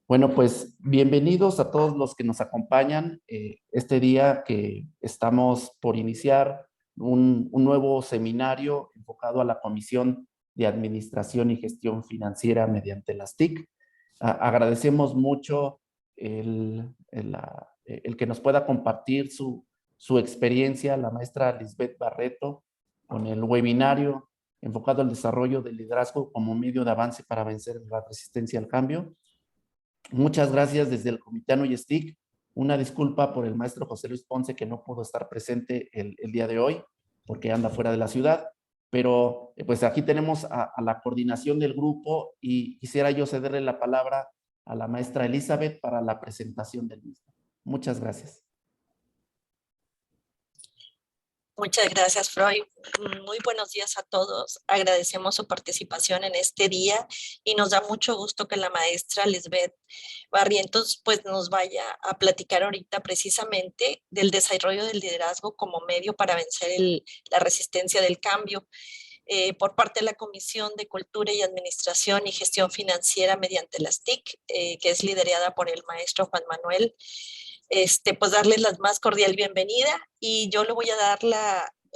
Bueno, pues bienvenidos a todos los que nos acompañan este día que estamos por iniciar un nuevo seminario enfocado a la Comisión de Administración y Gestión Financiera mediante las TIC. Agradecemos mucho el que nos pueda compartir su experiencia la maestra Lisbeth Barreto con el webinario enfocado al desarrollo del liderazgo como medio de avance para vencer la resistencia al cambio. Muchas gracias desde el Comité ANUYESTIC. Una disculpa por el maestro José Luis Ponce que no pudo estar presente el día de hoy porque anda fuera de la ciudad, pero pues aquí tenemos a la coordinación del grupo y quisiera yo cederle la palabra a la maestra Elizabeth para la presentación del mismo. Muchas gracias. Muchas gracias, Freud. Muy buenos días a todos. Agradecemos su participación en este día y nos da mucho gusto que la maestra Lisbeth Barrientos pues nos vaya a platicar ahorita precisamente del desarrollo del liderazgo como medio para vencer la resistencia del cambio. Por parte de la Comisión de Cultura y Administración y Gestión Financiera mediante las TIC, que es liderada por el maestro Juan Manuel. Pues darles la más cordial bienvenida y yo le voy a dar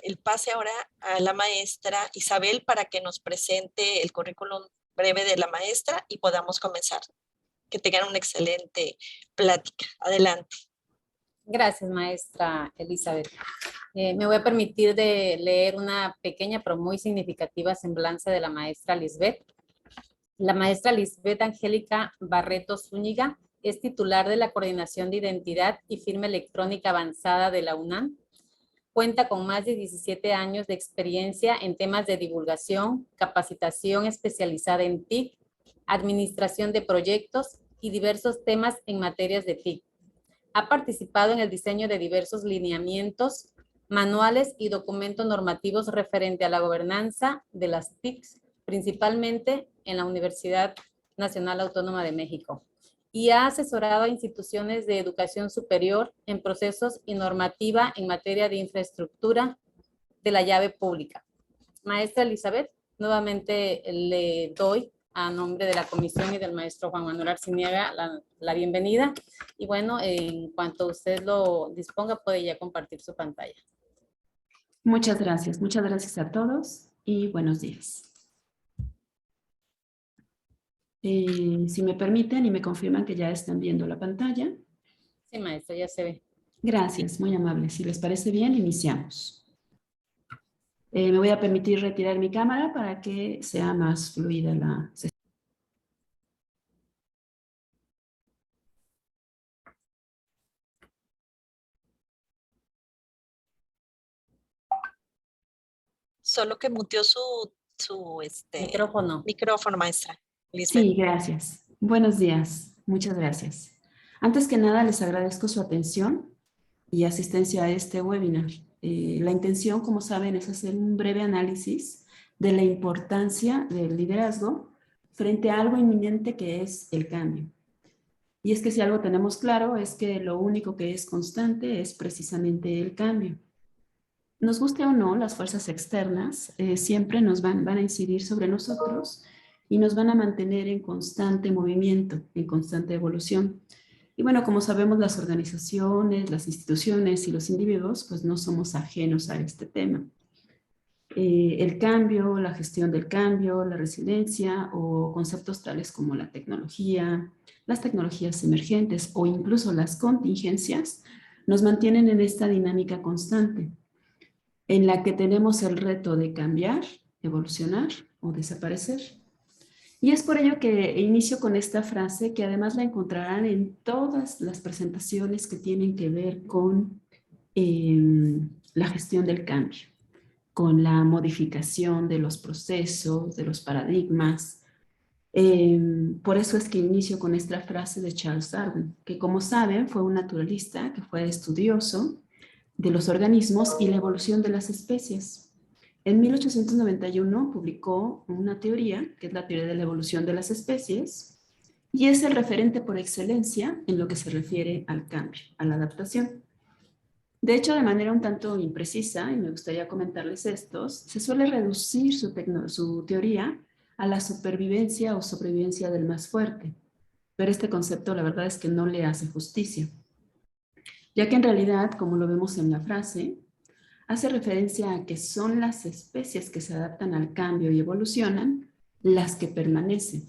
el pase ahora a la maestra Isabel para que nos presente el currículum breve de la maestra y podamos comenzar. Que tengan una excelente plática. Adelante. Gracias, maestra Elizabeth. Me voy a permitir de leer una pequeña pero muy significativa semblanza de la maestra Lisbeth. La maestra Lisbeth Angélica Barreto Zúñiga es titular de la Coordinación de Identidad y Firma Electrónica Avanzada de la UNAM. Cuenta con más de 17 años de experiencia en temas de divulgación, capacitación especializada en TIC, administración de proyectos y diversos temas en materias de TIC. Ha participado en el diseño de diversos lineamientos, manuales y documentos normativos referente a la gobernanza de las TICs, principalmente en la Universidad Nacional Autónoma de México, y ha asesorado a instituciones de educación superior en procesos y normativa en materia de infraestructura de la llave pública. Maestra Elizabeth, nuevamente le doy a nombre de la comisión y del maestro Juan Manuel Arciniega la bienvenida. Y bueno, en cuanto usted lo disponga, puede ya compartir su pantalla. Muchas gracias a todos y buenos días. Si me permiten y me confirman que ya están viendo la pantalla. Sí, maestra, ya se ve. Gracias, muy amable. Si les parece bien, iniciamos. Me voy a permitir retirar mi cámara para que sea más fluida la sesión. Solo que muteó su micrófono, maestra Lisbeth. Sí, gracias. Buenos días. Muchas gracias. Antes que nada, les agradezco su atención y asistencia a este webinar. La intención, como saben, es hacer un breve análisis de la importancia del liderazgo frente a algo inminente que es el cambio. Y es que si algo tenemos claro es que lo único que es constante es precisamente el cambio. Nos guste o no, las fuerzas externas siempre nos van a incidir sobre nosotros y nos van a mantener en constante movimiento, en constante evolución. Y bueno, como sabemos, las organizaciones, las instituciones y los individuos, pues no somos ajenos a este tema. El cambio, la gestión del cambio, la resiliencia o conceptos tales como la tecnología, las tecnologías emergentes o incluso las contingencias nos mantienen en esta dinámica constante en la que tenemos el reto de cambiar, evolucionar o desaparecer. Y es por ello que inicio con esta frase que además la encontrarán en todas las presentaciones que tienen que ver con la gestión del cambio, con la modificación de los procesos, de los paradigmas. Por eso es que inicio con esta frase de Charles Darwin, que como saben fue un naturalista que fue estudioso de los organismos y la evolución de las especies. En 1891 publicó una teoría, que es la teoría de la evolución de las especies, y es el referente por excelencia en lo que se refiere al cambio, a la adaptación. De hecho, de manera un tanto imprecisa, y me gustaría comentarles estos, se suele reducir su teoría a la supervivencia o sobrevivencia del más fuerte. pero este concepto la verdad es que no le hace justicia, ya que en realidad, como lo vemos en la frase, hace referencia a que son las especies que se adaptan al cambio y evolucionan las que permanecen,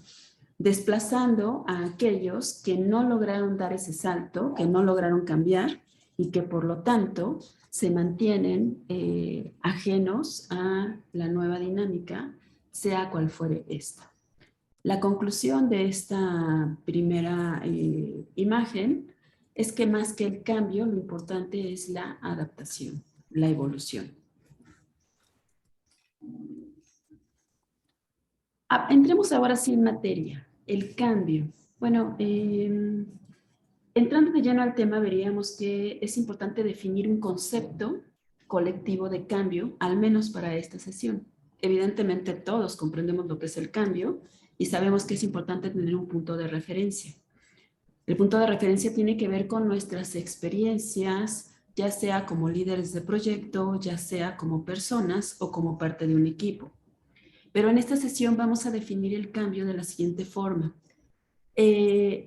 desplazando a aquellos que no lograron dar ese salto, que no lograron cambiar y que por lo tanto se mantienen ajenos a la nueva dinámica, sea cual fuere esta. La conclusión de esta primera imagen es que más que el cambio, lo importante es la adaptación, la evolución. Entremos ahora sí en materia, el cambio. Bueno, entrando de lleno al tema, veríamos que es importante definir un concepto colectivo de cambio, al menos para esta sesión. Evidentemente todos comprendemos lo que es el cambio y sabemos que es importante tener un punto de referencia. El punto de referencia tiene que ver con nuestras experiencias, ya sea como líderes de proyecto, ya sea como personas o como parte de un equipo. Pero en esta sesión vamos a definir el cambio de la siguiente forma.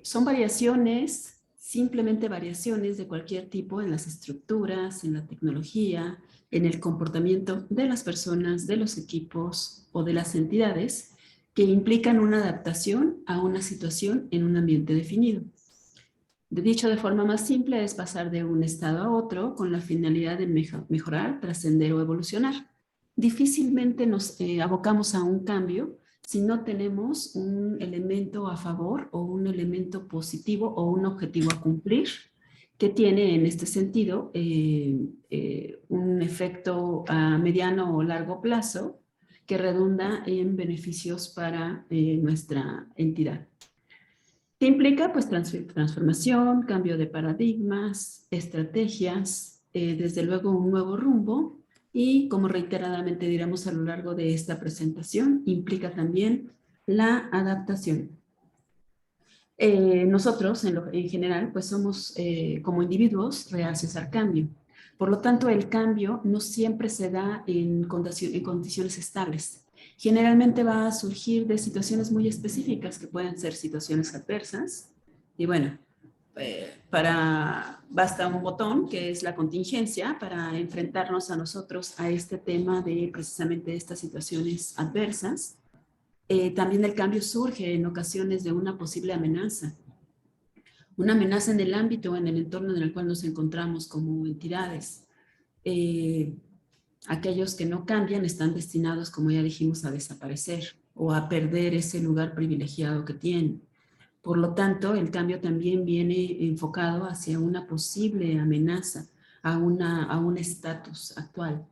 Son variaciones, simplemente variaciones de cualquier tipo en las estructuras, en la tecnología, en el comportamiento de las personas, de los equipos o de las entidades que implican una adaptación a una situación en un ambiente definido. Dicho de forma más simple, es pasar de un estado a otro con la finalidad de mejorar, trascender o evolucionar. Difícilmente nos abocamos a un cambio si no tenemos un elemento a favor o un elemento positivo o un objetivo a cumplir que tiene en este sentido un efecto a mediano o largo plazo que redunda en beneficios para nuestra entidad. ¿Qué implica? Pues transformación, cambio de paradigmas, estrategias, desde luego un nuevo rumbo y, como reiteradamente diremos a lo largo de esta presentación, implica también la adaptación. Nosotros, en general, pues somos como individuos reacios al cambio. Por lo tanto, el cambio no siempre se da en condiciones estables. Generalmente va a surgir de situaciones muy específicas que pueden ser situaciones adversas. Y bueno, basta un botón que es la contingencia para enfrentarnos a nosotros a este tema de precisamente estas situaciones adversas. También el cambio surge en ocasiones de una posible amenaza. Una amenaza en el ámbito o en el entorno en el cual nos encontramos como entidades. Aquellos que no cambian están destinados, como ya dijimos, a desaparecer o a perder ese lugar privilegiado que tienen. Por lo tanto, el cambio también viene enfocado hacia una posible amenaza a un estatus actual.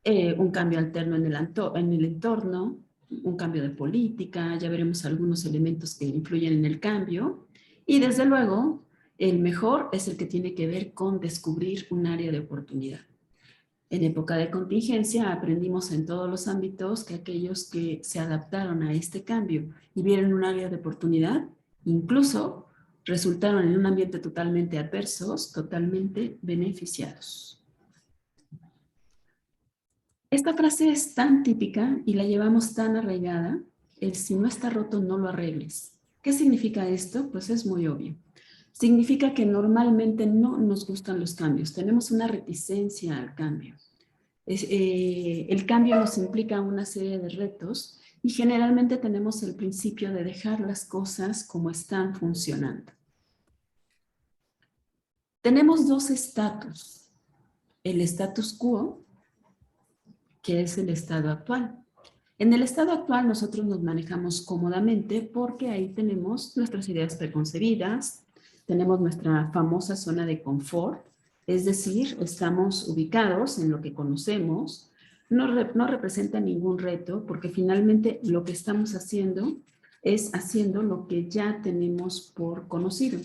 Un cambio alterno en el entorno, un cambio de política, ya veremos algunos elementos que influyen en el cambio. Y desde luego, el mejor es el que tiene que ver con descubrir un área de oportunidad. En época de contingencia aprendimos en todos los ámbitos que aquellos que se adaptaron a este cambio y vieron un área de oportunidad, incluso resultaron en un ambiente totalmente adversos, totalmente beneficiados. Esta frase es tan típica y la llevamos tan arraigada, el si no está roto no lo arregles. ¿Qué significa esto? Pues es muy obvio. Significa que normalmente no nos gustan los cambios, tenemos una reticencia al cambio. El cambio nos implica una serie de retos y generalmente tenemos el principio de dejar las cosas como están funcionando. Tenemos dos estatus, el status quo, que es el estado actual. En el estado actual nosotros nos manejamos cómodamente porque ahí tenemos nuestras ideas preconcebidas, tenemos nuestra famosa zona de confort, es decir, estamos ubicados en lo que conocemos, no representa ningún reto porque finalmente lo que estamos haciendo es haciendo lo que ya tenemos por conocido.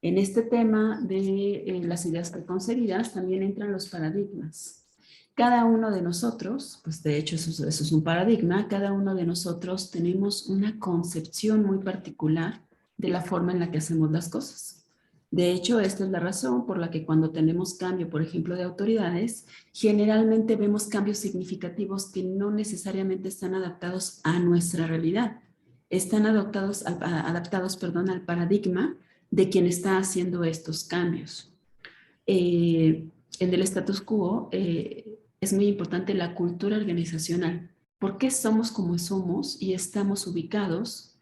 En este tema de las ideas preconcebidas también entran los paradigmas. Cada uno de nosotros, pues de hecho eso es un paradigma, cada uno de nosotros tenemos una concepción muy particular de la forma en la que hacemos las cosas. De hecho, esta es la razón por la que cuando tenemos cambio, por ejemplo, de autoridades, generalmente vemos cambios significativos que no necesariamente están adaptados a nuestra realidad. están adaptados al paradigma de quien está haciendo estos cambios. En el status quo es muy importante la cultura organizacional. ¿Por qué somos como somos y estamos ubicados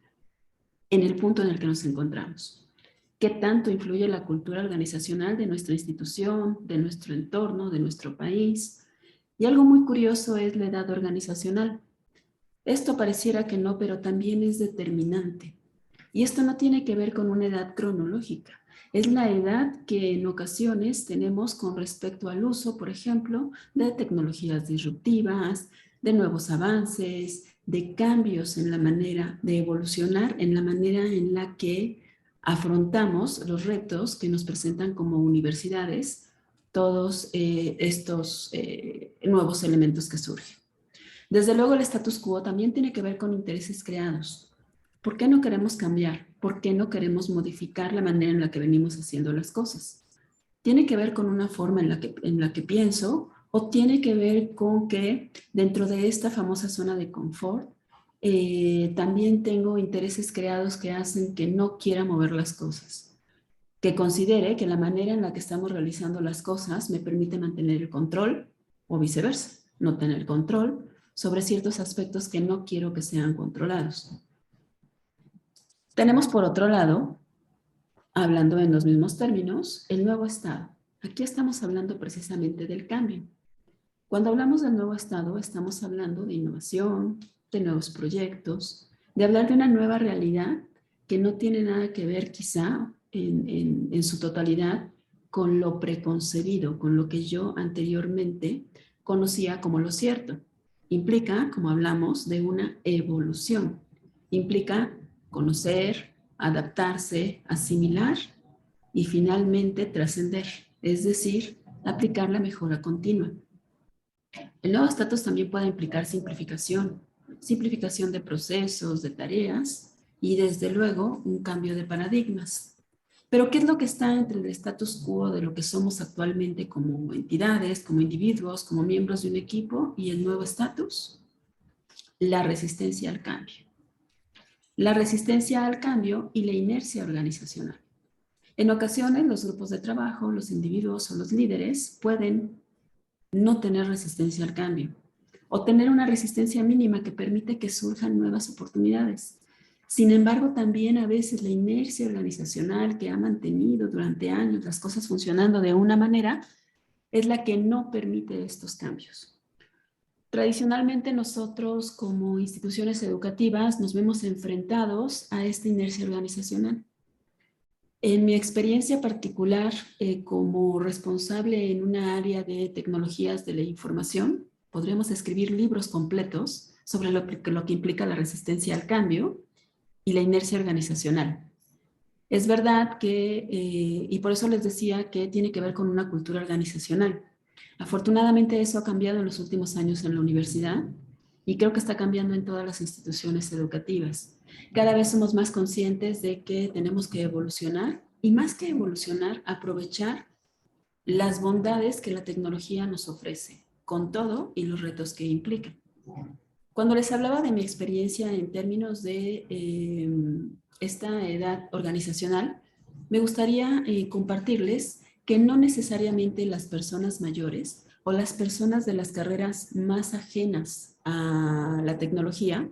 en el punto en el que nos encontramos? ¿Qué tanto influye la cultura organizacional de nuestra institución, de nuestro entorno, de nuestro país? Y algo muy curioso es la edad organizacional. Esto pareciera que no, pero también es determinante. Y esto no tiene que ver con una edad cronológica. Es la edad que en ocasiones tenemos con respecto al uso, por ejemplo, de tecnologías disruptivas, de nuevos avances, de cambios en la manera de evolucionar, en la manera en la que afrontamos los retos que nos presentan como universidades, todos estos nuevos elementos que surgen. Desde luego el status quo también tiene que ver con intereses creados. ¿Por qué no queremos cambiar? ¿Por qué no queremos modificar la manera en la que venimos haciendo las cosas? ¿Tiene que ver con una forma en la que pienso o tiene que ver con que dentro de esta famosa zona de confort también tengo intereses creados que hacen que no quiera mover las cosas? Que considere que la manera en la que estamos realizando las cosas me permite mantener el control o viceversa, no tener control sobre ciertos aspectos que no quiero que sean controlados. Tenemos por otro lado, hablando en los mismos términos, el nuevo estado. Aquí estamos hablando precisamente del cambio. Cuando hablamos del nuevo estado, estamos hablando de innovación, de nuevos proyectos, de hablar de una nueva realidad que no tiene nada que ver quizá en su totalidad con lo preconcebido, con lo que yo anteriormente conocía como lo cierto. Implica, como hablamos, de una evolución. Implica conocer, adaptarse, asimilar y finalmente trascender, es decir, aplicar la mejora continua. El nuevo estatus también puede implicar simplificación, simplificación de procesos, de tareas y desde luego un cambio de paradigmas. Pero ¿qué es lo que está entre el status quo de lo que somos actualmente como entidades, como individuos, como miembros de un equipo y el nuevo estatus? La resistencia al cambio. La resistencia al cambio y la inercia organizacional. En ocasiones los grupos de trabajo, los individuos o los líderes pueden no tener resistencia al cambio o tener una resistencia mínima que permite que surjan nuevas oportunidades. Sin embargo, también a veces la inercia organizacional que ha mantenido durante años las cosas funcionando de una manera es la que no permite estos cambios. Tradicionalmente nosotros como instituciones educativas nos vemos enfrentados a esta inercia organizacional. En mi experiencia particular como responsable en una área de tecnologías de la información, podríamos escribir libros completos sobre lo que implica la resistencia al cambio y la inercia organizacional. Es verdad que, y por eso les decía que tiene que ver con una cultura organizacional. Afortunadamente eso ha cambiado en los últimos años en la universidad y creo que está cambiando en todas las instituciones educativas. Cada vez somos más conscientes de que tenemos que evolucionar y más que evolucionar, aprovechar las bondades que la tecnología nos ofrece, con todo y los retos que implica. Cuando les hablaba de mi experiencia en términos de esta edad organizacional, me gustaría compartirles que no necesariamente las personas mayores o las personas de las carreras más ajenas a la tecnología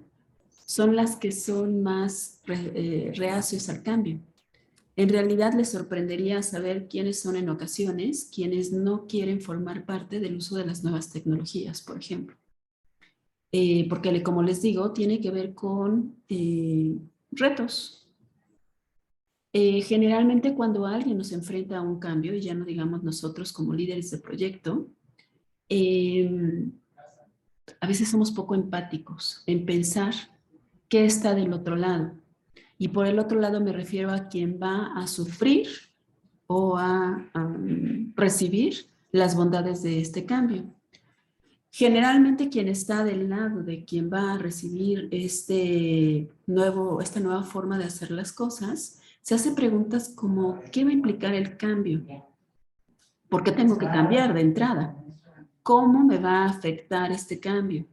son las que son más reacios al cambio. En realidad les sorprendería saber quiénes son en ocasiones quienes no quieren formar parte del uso de las nuevas tecnologías, por ejemplo. Porque, como les digo, tiene que ver con retos. Generalmente cuando alguien nos enfrenta a un cambio, y ya no digamos nosotros como líderes de proyecto, a veces somos poco empáticos en pensar qué está del otro lado. Y por el otro lado me refiero a quien va a sufrir o a recibir las bondades de este cambio. Generalmente quien está del lado de quien va a recibir esta nueva forma de hacer las cosas, se hace preguntas como, ¿qué va a implicar el cambio? ¿Por qué tengo que cambiar de entrada? ¿Cómo me va a afectar este cambio?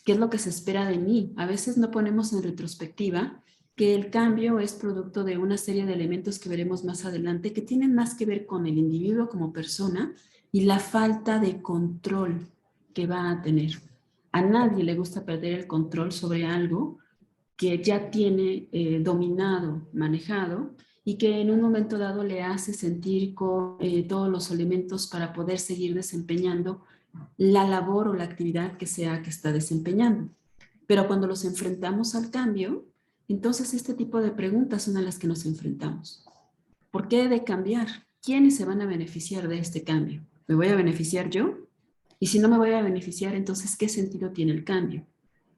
¿Qué es lo que se espera de mí? A veces no ponemos en retrospectiva que el cambio es producto de una serie de elementos que veremos más adelante que tienen más que ver con el individuo como persona y la falta de control que va a tener. A nadie le gusta perder el control sobre algo que ya tiene dominado, manejado, y que en un momento dado le hace sentir con todos los elementos para poder seguir desempeñando la labor o la actividad que sea que está desempeñando. Pero cuando los enfrentamos al cambio, entonces este tipo de preguntas son a las que nos enfrentamos. ¿Por qué he de cambiar? ¿Quiénes se van a beneficiar de este cambio? ¿Me voy a beneficiar yo? Y si no me voy a beneficiar, entonces, ¿qué sentido tiene el cambio?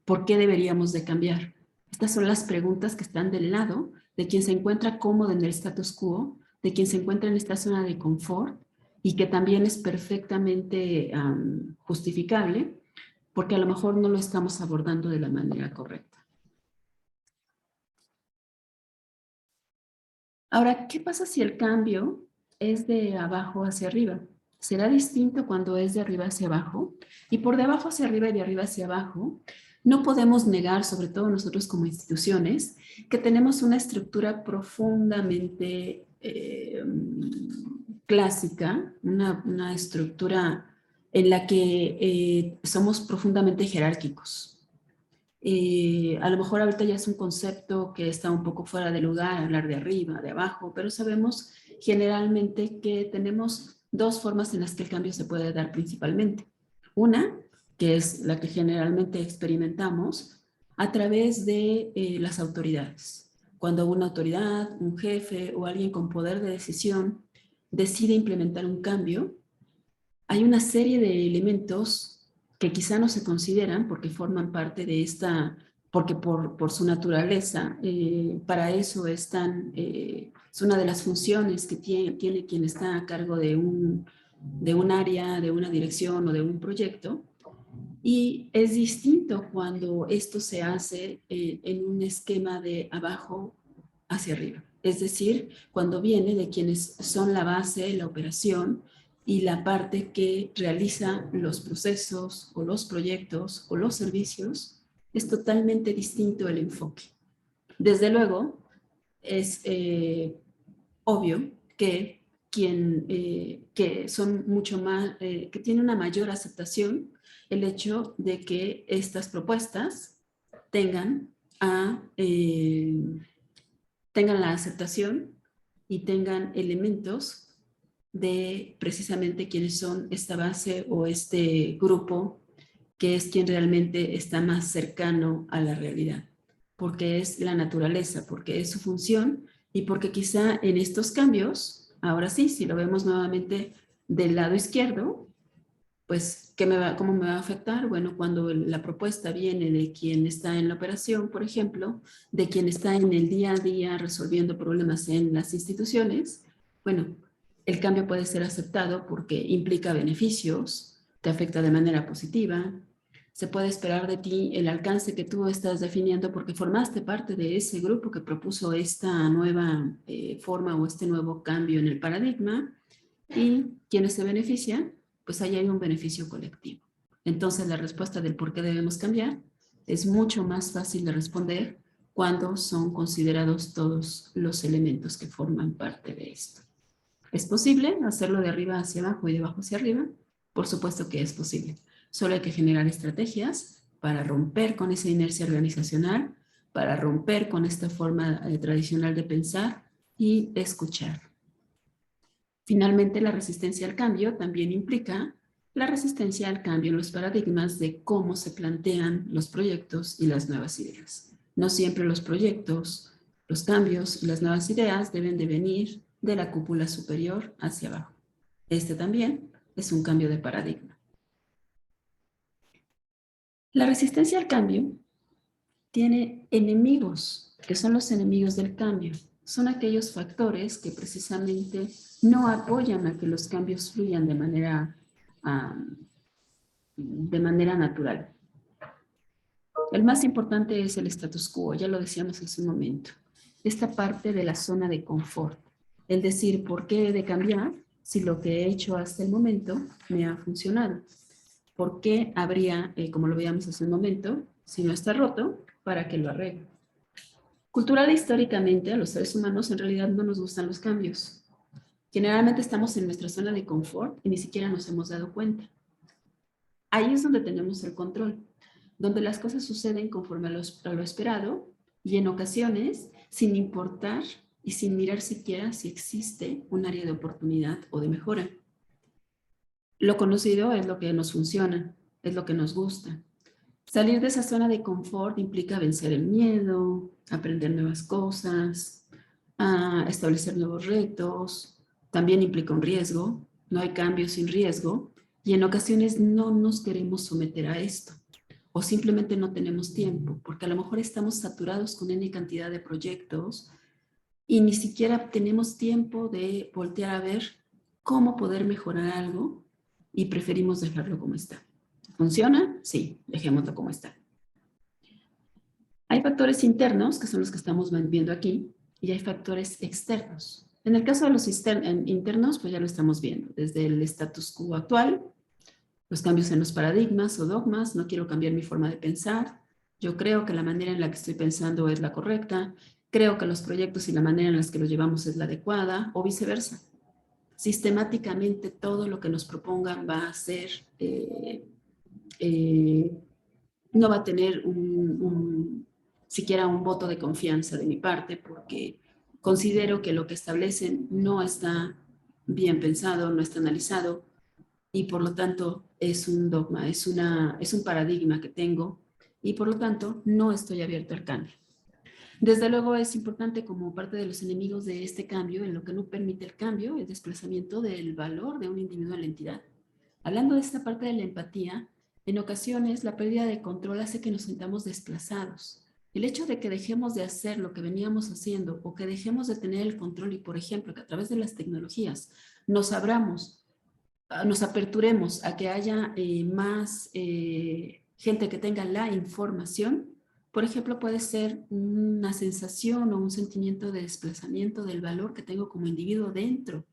¿Por qué deberíamos de cambiar? Estas son las preguntas que están del lado de quien se encuentra cómodo en el status quo, de quien se encuentra en esta zona de confort y que también es perfectamente justificable porque a lo mejor no lo estamos abordando de la manera correcta. Ahora, ¿qué pasa si el cambio es de abajo hacia arriba? ¿Será distinto cuando es de arriba hacia abajo? Y por de abajo hacia arriba y de arriba hacia abajo, no podemos negar, sobre todo nosotros como instituciones, que tenemos una estructura profundamente clásica, una estructura en la que somos profundamente jerárquicos. A lo mejor ahorita ya es un concepto que está un poco fuera de lugar, hablar de arriba, de abajo, pero sabemos generalmente que tenemos dos formas en las que el cambio se puede dar principalmente. Una, que es la que generalmente experimentamos a través de las autoridades. Cuando una autoridad, un jefe o alguien con poder de decisión decide implementar un cambio, hay una serie de elementos que quizá no se consideran porque forman parte de esta, porque por su naturaleza, para eso están, es una de las funciones que tiene quien está a cargo de un área, de una dirección o de un proyecto. Y es distinto cuando esto se hace en un esquema de abajo hacia arriba. Es decir, cuando viene de quienes son la base, la operación y la parte que realiza los procesos o los proyectos o los servicios, es totalmente distinto el enfoque. Desde luego, es obvio que que son mucho más, que tiene una mayor aceptación el hecho de que estas propuestas tengan la aceptación y tengan elementos de precisamente quienes son esta base o este grupo que es quien realmente está más cercano a la realidad, porque es la naturaleza, porque es su función y porque quizá en estos cambios, ahora sí, si lo vemos nuevamente del lado izquierdo, pues, ¿cómo me va a afectar? Bueno, cuando la propuesta viene de quien está en la operación, por ejemplo, de quien está en el día a día resolviendo problemas en las instituciones, bueno, el cambio puede ser aceptado porque implica beneficios, te afecta de manera positiva, se puede esperar de ti el alcance que tú estás definiendo porque formaste parte de ese grupo que propuso esta nueva forma o este nuevo cambio en el paradigma y quienes se benefician, pues ahí hay un beneficio colectivo. Entonces la respuesta del por qué debemos cambiar es mucho más fácil de responder cuando son considerados todos los elementos que forman parte de esto. ¿Es posible hacerlo de arriba hacia abajo y de abajo hacia arriba? Por supuesto que es posible. Solo hay que generar estrategias para romper con esa inercia organizacional, para romper con esta forma tradicional de pensar y escuchar. Finalmente, la resistencia al cambio también implica la resistencia al cambio en los paradigmas de cómo se plantean los proyectos y las nuevas ideas. No siempre los proyectos, los cambios y las nuevas ideas deben de venir de la cúpula superior hacia abajo. Este también es un cambio de paradigma. La resistencia al cambio tiene enemigos, que son los enemigos del cambio. Son aquellos factores que precisamente no apoyan a que los cambios fluyan de manera natural. El más importante es el status quo, ya lo decíamos hace un momento. Esta parte de la zona de confort. El decir, ¿por qué he de cambiar si lo que he hecho hasta el momento me ha funcionado? ¿Por qué habría, como lo veíamos hace un momento, si no está roto, para que lo arregle? Cultural e históricamente, a los seres humanos en realidad no nos gustan los cambios. Generalmente estamos en nuestra zona de confort y ni siquiera nos hemos dado cuenta. Ahí es donde tenemos el control, donde las cosas suceden conforme a lo esperado y en ocasiones sin importar y sin mirar siquiera si existe un área de oportunidad o de mejora. Lo conocido es lo que nos funciona, es lo que nos gusta. Salir de esa zona de confort implica vencer el miedo, aprender nuevas cosas, establecer nuevos retos. También implica un riesgo. No hay cambio sin riesgo. Y en ocasiones no nos queremos someter a esto. O simplemente no tenemos tiempo, porque a lo mejor estamos saturados con N cantidad de proyectos y ni siquiera tenemos tiempo de voltear a ver cómo poder mejorar algo y preferimos dejarlo como está. ¿Funciona? Sí, dejémoslo como está. Hay factores internos, que son los que estamos viendo aquí, y hay factores externos. En el caso de los internos, pues ya lo estamos viendo, desde el status quo actual, los cambios en los paradigmas o dogmas, no quiero cambiar mi forma de pensar, yo creo que la manera en la que estoy pensando es la correcta, creo que los proyectos y la manera en la que los llevamos es la adecuada, o viceversa. Sistemáticamente todo lo que nos propongan va a ser... no va a tener siquiera un voto de confianza de mi parte porque considero que lo que establecen no está bien pensado, no está analizado y por lo tanto es un dogma, es un paradigma que tengo y por lo tanto no estoy abierto al cambio. Desde luego es importante como parte de los enemigos de este cambio, en lo que no permite el cambio, el desplazamiento del valor de un individuo en la entidad. Hablando de esta parte de la empatía, en ocasiones la pérdida de control hace que nos sintamos desplazados. El hecho de que dejemos de hacer lo que veníamos haciendo o que dejemos de tener el control y, por ejemplo, que a través de las tecnologías nos aperturemos a que haya más gente que tenga la información, por ejemplo, puede ser una sensación o un sentimiento de desplazamiento del valor que tengo como individuo dentro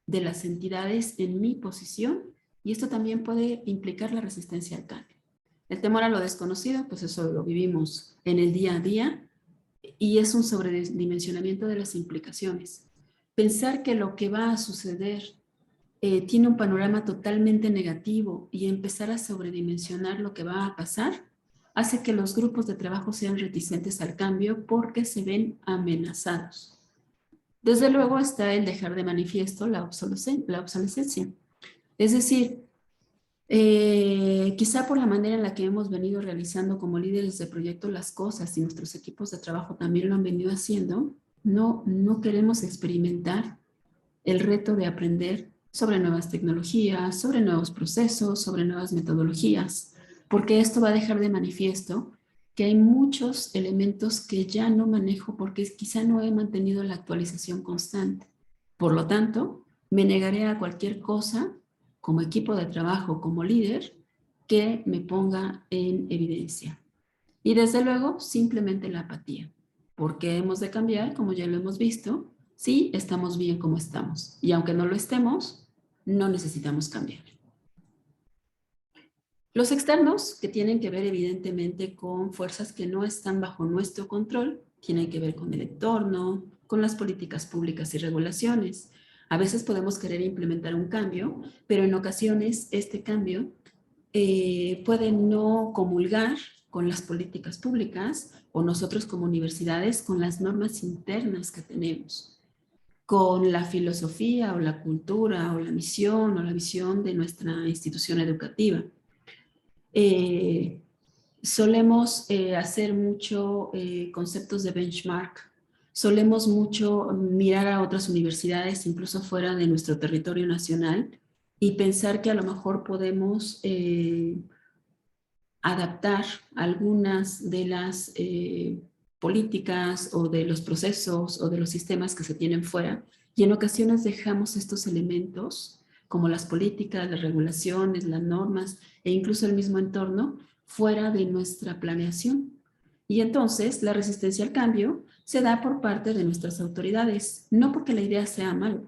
de las entidades en mi posición y esto también puede implicar la resistencia al cambio. El temor a lo desconocido, pues eso lo vivimos en el día a día y es un sobredimensionamiento de las implicaciones. Pensar que lo que va a suceder tiene un panorama totalmente negativo y empezar a sobredimensionar lo que va a pasar hace que los grupos de trabajo sean reticentes al cambio porque se ven amenazados. Desde luego está el dejar de manifiesto la obsolescencia. Es decir, quizá por la manera en la que hemos venido realizando como líderes de proyecto las cosas y nuestros equipos de trabajo también lo han venido haciendo, no queremos experimentar el reto de aprender sobre nuevas tecnologías, sobre nuevos procesos, sobre nuevas metodologías, porque esto va a dejar de manifiesto que hay muchos elementos que ya no manejo porque quizá no he mantenido la actualización constante. Por lo tanto, me negaré a cualquier cosa como equipo de trabajo, como líder, que me ponga en evidencia. Y desde luego, simplemente la apatía. Porque hemos de cambiar, como ya lo hemos visto, sí, estamos bien como estamos. Y aunque no lo estemos, no necesitamos cambiar. Los externos, que tienen que ver evidentemente con fuerzas que no están bajo nuestro control, tienen que ver con el entorno, con las políticas públicas y regulaciones. A veces podemos querer implementar un cambio, pero en ocasiones este cambio puede no comulgar con las políticas públicas o nosotros como universidades con las normas internas que tenemos, con la filosofía o la cultura o la misión o la visión de nuestra institución educativa. Solemos hacer mucho conceptos de benchmark, solemos mucho mirar a otras universidades incluso fuera de nuestro territorio nacional y pensar que a lo mejor podemos adaptar algunas de las políticas o de los procesos o de los sistemas que se tienen fuera y en ocasiones dejamos estos elementos como las políticas, las regulaciones, las normas e incluso el mismo entorno fuera de nuestra planeación. Y entonces la resistencia al cambio se da por parte de nuestras autoridades, no porque la idea sea mala,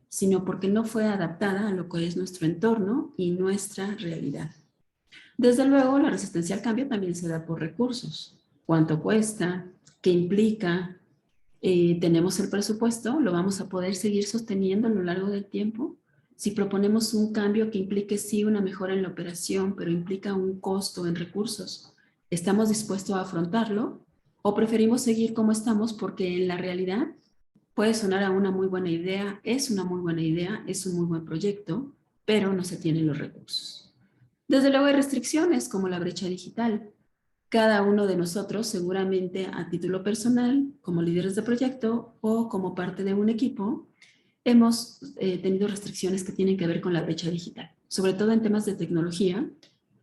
sino porque no fue adaptada a lo que es nuestro entorno y nuestra realidad. Desde luego, la resistencia al cambio también se da por recursos. ¿Cuánto cuesta? ¿Qué implica? ¿Tenemos el presupuesto? ¿Lo vamos a poder seguir sosteniendo a lo largo del tiempo? Si proponemos un cambio que implique sí una mejora en la operación, pero implica un costo en recursos, ¿estamos dispuestos a afrontarlo? ¿O preferimos seguir como estamos porque en la realidad puede sonar a una muy buena idea, es una muy buena idea, es un muy buen proyecto, pero no se tienen los recursos? Desde luego hay restricciones como la brecha digital. Cada uno de nosotros, seguramente a título personal, como líderes de proyecto o como parte de un equipo, hemos tenido restricciones que tienen que ver con la brecha digital. Sobre todo en temas de tecnología,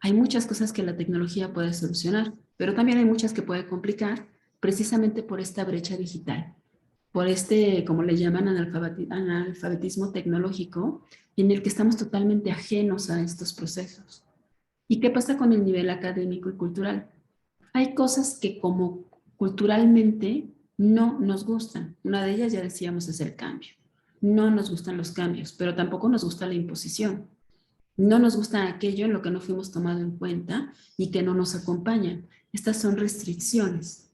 hay muchas cosas que la tecnología puede solucionar, pero también hay muchas que puede complicar precisamente por esta brecha digital, por este, como le llaman, analfabetismo tecnológico, en el que estamos totalmente ajenos a estos procesos. ¿Y qué pasa con el nivel académico y cultural? Hay cosas que como culturalmente no nos gustan. Una de ellas, ya decíamos, es el cambio. No nos gustan los cambios, pero tampoco nos gusta la imposición. No nos gusta aquello en lo que no fuimos tomado en cuenta y que no nos acompañan. Estas son restricciones.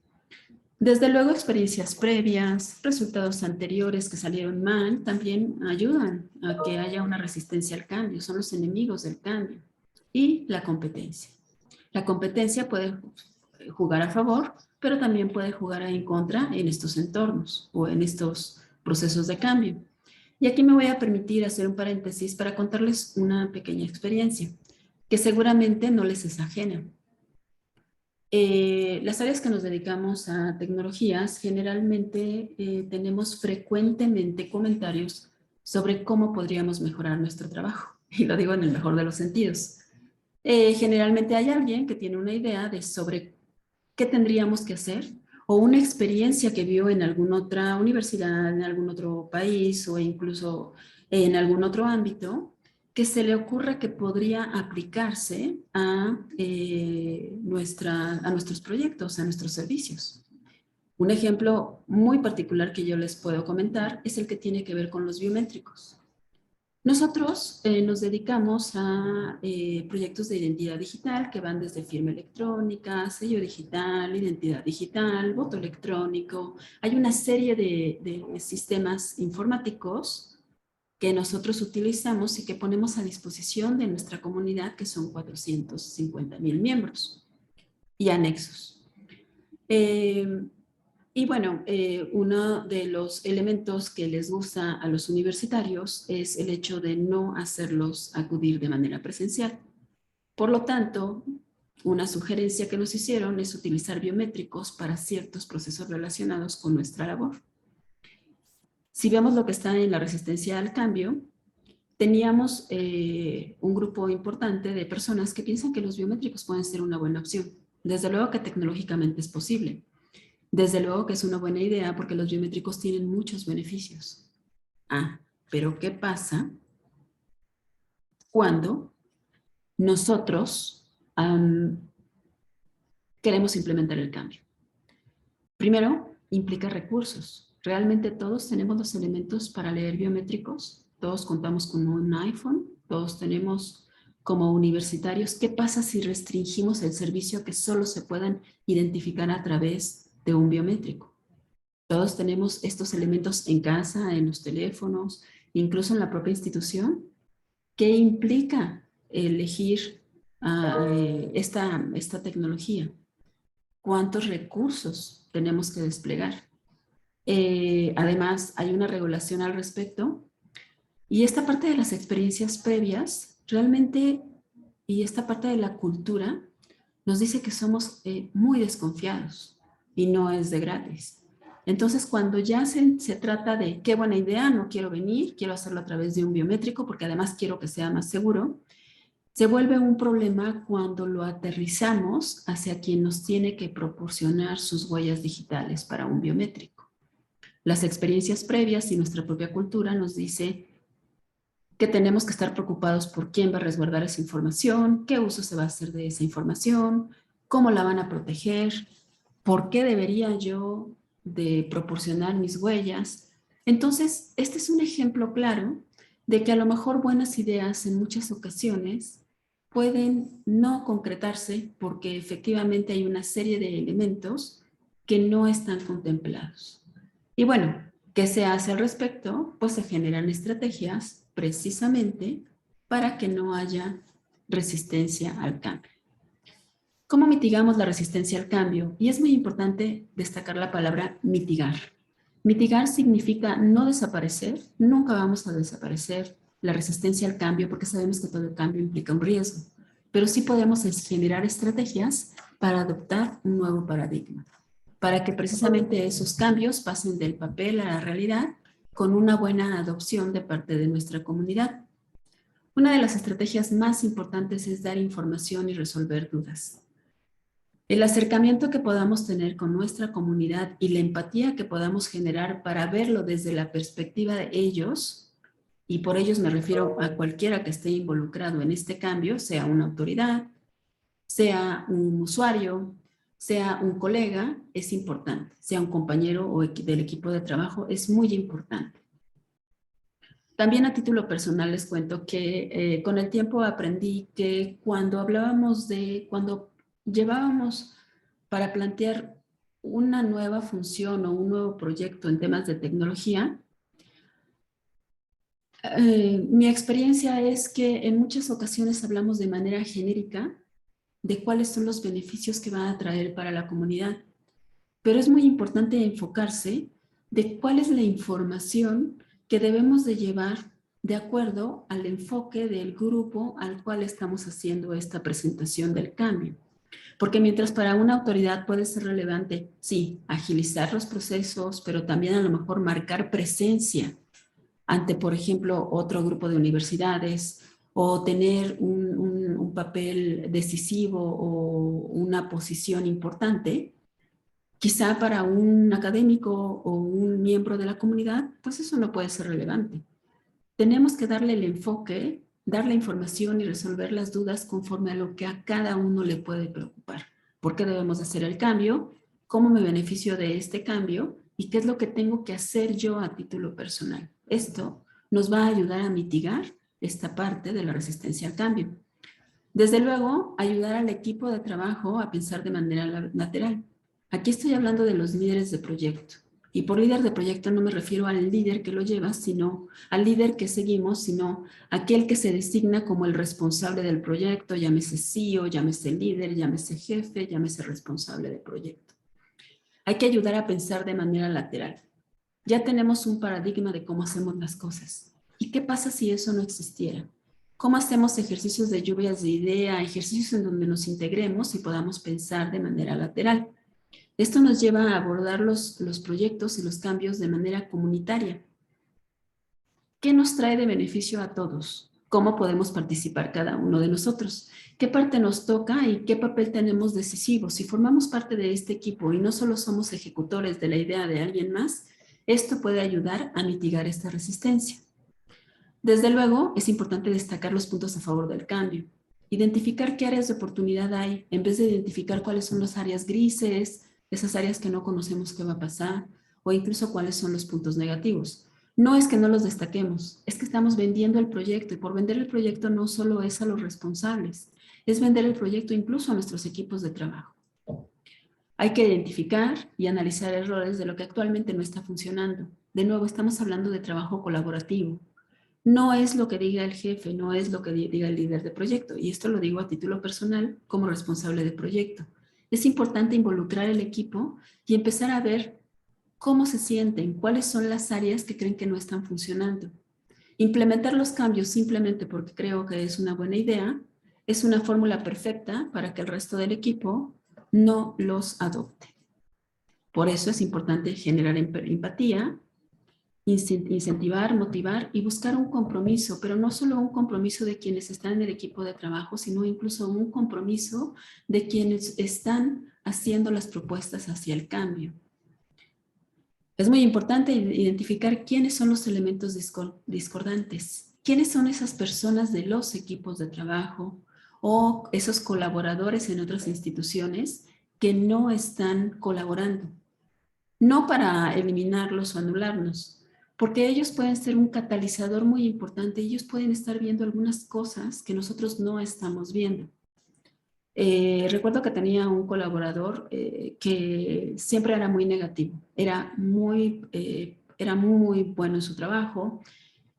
Desde luego, experiencias previas, resultados anteriores que salieron mal, también ayudan a que haya una resistencia al cambio. Son los enemigos del cambio. Y la competencia. La competencia puede jugar a favor, pero también puede jugar en contra en estos entornos o en estos procesos de cambio. Y aquí me voy a permitir hacer un paréntesis para contarles una pequeña experiencia que seguramente no les es ajena. Las áreas que nos dedicamos a tecnologías, generalmente tenemos frecuentemente comentarios sobre cómo podríamos mejorar nuestro trabajo. Y lo digo en el mejor de los sentidos. Generalmente hay alguien que tiene una idea de sobre qué tendríamos que hacer o una experiencia que vio en alguna otra universidad, en algún otro país o incluso en algún otro ámbito que se le ocurra que podría aplicarse a nuestros proyectos, a nuestros servicios. Un ejemplo muy particular que yo les puedo comentar es el que tiene que ver con los biométricos. Nosotros nos dedicamos a proyectos de identidad digital que van desde firma electrónica, sello digital, identidad digital, voto electrónico. Hay una serie de sistemas informáticos que nosotros utilizamos y que ponemos a disposición de nuestra comunidad, que son 450,000 miembros y anexos. Y bueno, uno de los elementos que les gusta a los universitarios es el hecho de no hacerlos acudir de manera presencial. Por lo tanto, una sugerencia que nos hicieron es utilizar biométricos para ciertos procesos relacionados con nuestra labor. Si vemos lo que está en la resistencia al cambio, teníamos un grupo importante de personas que piensan que los biométricos pueden ser una buena opción. Desde luego que tecnológicamente es posible. Desde luego que es una buena idea porque los biométricos tienen muchos beneficios. Pero ¿qué pasa cuando nosotros queremos implementar el cambio? Primero, implica recursos. ¿Realmente todos tenemos los elementos para leer biométricos? ¿Todos contamos con un iPhone? ¿Todos tenemos como universitarios? ¿Qué pasa si restringimos el servicio a que solo se puedan identificar a través de un biométrico? Todos tenemos estos elementos en casa, en los teléfonos, incluso en la propia institución. ¿Qué implica elegir esta tecnología? ¿Cuántos recursos tenemos que desplegar? Además, hay una regulación al respecto. Y esta parte de las experiencias previas, realmente, y esta parte de la cultura, nos dice que somos muy desconfiados y no es de gratis. Entonces, cuando ya se trata de qué buena idea, no quiero venir, quiero hacerlo a través de un biométrico porque además quiero que sea más seguro, se vuelve un problema cuando lo aterrizamos hacia quien nos tiene que proporcionar sus huellas digitales para un biométrico. Las experiencias previas y nuestra propia cultura nos dice que tenemos que estar preocupados por quién va a resguardar esa información, qué uso se va a hacer de esa información, cómo la van a proteger, por qué debería yo de proporcionar mis huellas. Entonces, este es un ejemplo claro de que a lo mejor buenas ideas en muchas ocasiones pueden no concretarse porque efectivamente hay una serie de elementos que no están contemplados. Y bueno, ¿qué se hace al respecto? Pues se generan estrategias precisamente para que no haya resistencia al cambio. ¿Cómo mitigamos la resistencia al cambio? Y es muy importante destacar la palabra mitigar. Mitigar significa no desaparecer, nunca vamos a desaparecer la resistencia al cambio porque sabemos que todo cambio implica un riesgo, pero sí podemos generar estrategias para adoptar un nuevo paradigma, para que precisamente esos cambios pasen del papel a la realidad con una buena adopción de parte de nuestra comunidad. Una de las estrategias más importantes es dar información y resolver dudas. El acercamiento que podamos tener con nuestra comunidad y la empatía que podamos generar para verlo desde la perspectiva de ellos, y por ellos me refiero a cualquiera que esté involucrado en este cambio, sea una autoridad, sea un usuario, sea un colega, es importante, sea un compañero o del equipo de trabajo, es muy importante. También a título personal les cuento que con el tiempo aprendí que cuando llevábamos para plantear una nueva función o un nuevo proyecto en temas de tecnología, mi experiencia es que en muchas ocasiones hablamos de manera genérica de cuáles son los beneficios que va a traer para la comunidad, pero es muy importante enfocarse de cuál es la información que debemos de llevar de acuerdo al enfoque del grupo al cual estamos haciendo esta presentación del cambio. Porque mientras para una autoridad puede ser relevante, sí, agilizar los procesos, pero también a lo mejor marcar presencia ante, por ejemplo, otro grupo de universidades o tener un papel decisivo o una posición importante, quizá para un académico o un miembro de la comunidad, pues eso no puede ser relevante. Tenemos que darle el enfoque, dar la información y resolver las dudas conforme a lo que a cada uno le puede preocupar. ¿Por qué debemos hacer el cambio? ¿Cómo me beneficio de este cambio? ¿Y qué es lo que tengo que hacer yo a título personal? Esto nos va a ayudar a mitigar esta parte de la resistencia al cambio. Desde luego, ayudar al equipo de trabajo a pensar de manera lateral. Aquí estoy hablando de los líderes de proyecto. Y por líder de proyecto no me refiero al líder que lo lleva, sino al líder que seguimos, sino aquel que se designa como el responsable del proyecto, llámese CEO, llámese líder, llámese jefe, llámese responsable del proyecto. Hay que ayudar a pensar de manera lateral. Ya tenemos un paradigma de cómo hacemos las cosas. ¿Y qué pasa si eso no existiera? ¿Cómo hacemos ejercicios de lluvias de idea, ejercicios en donde nos integremos y podamos pensar de manera lateral? Esto nos lleva a abordar los proyectos y los cambios de manera comunitaria. ¿Qué nos trae de beneficio a todos? ¿Cómo podemos participar cada uno de nosotros? ¿Qué parte nos toca y qué papel tenemos decisivo? Si formamos parte de este equipo y no solo somos ejecutores de la idea de alguien más, esto puede ayudar a mitigar esta resistencia. Desde luego, es importante destacar los puntos a favor del cambio. Identificar qué áreas de oportunidad hay, en vez de identificar cuáles son las áreas grises, esas áreas que no conocemos qué va a pasar, o incluso cuáles son los puntos negativos. No es que no los destaquemos, es que estamos vendiendo el proyecto, y por vender el proyecto no solo es a los responsables, es vender el proyecto incluso a nuestros equipos de trabajo. Hay que identificar y analizar errores de lo que actualmente no está funcionando. De nuevo, estamos hablando de trabajo colaborativo. No es lo que diga el jefe, no es lo que diga el líder de proyecto. Y esto lo digo a título personal como responsable de proyecto. Es importante involucrar el equipo y empezar a ver cómo se sienten, cuáles son las áreas que creen que no están funcionando. Implementar los cambios simplemente porque creo que es una buena idea es una fórmula perfecta para que el resto del equipo no los adopte. Por eso es importante generar empatía, incentivar, motivar y buscar un compromiso, pero no solo un compromiso de quienes están en el equipo de trabajo, sino incluso un compromiso de quienes están haciendo las propuestas hacia el cambio. Es muy importante identificar quiénes son los elementos discordantes, quiénes son esas personas de los equipos de trabajo o esos colaboradores en otras instituciones que no están colaborando. No para eliminarlos o anularnos, porque ellos pueden ser un catalizador muy importante. Ellos pueden estar viendo algunas cosas que nosotros no estamos viendo. Recuerdo que tenía un colaborador que siempre era muy negativo, era muy bueno en su trabajo,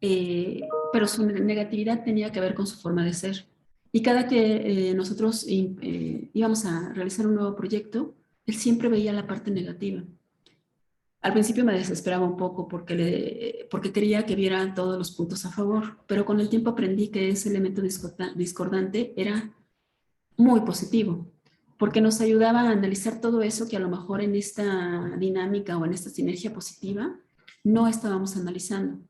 pero su negatividad tenía que ver con su forma de ser. Y cada que nosotros íbamos a realizar un nuevo proyecto, él siempre veía la parte negativa. Al principio me desesperaba un poco porque quería que viera todos los puntos a favor, pero con el tiempo aprendí que ese elemento discordante era muy positivo, porque nos ayudaba a analizar todo eso que a lo mejor en esta dinámica o en esta sinergia positiva no estábamos analizando.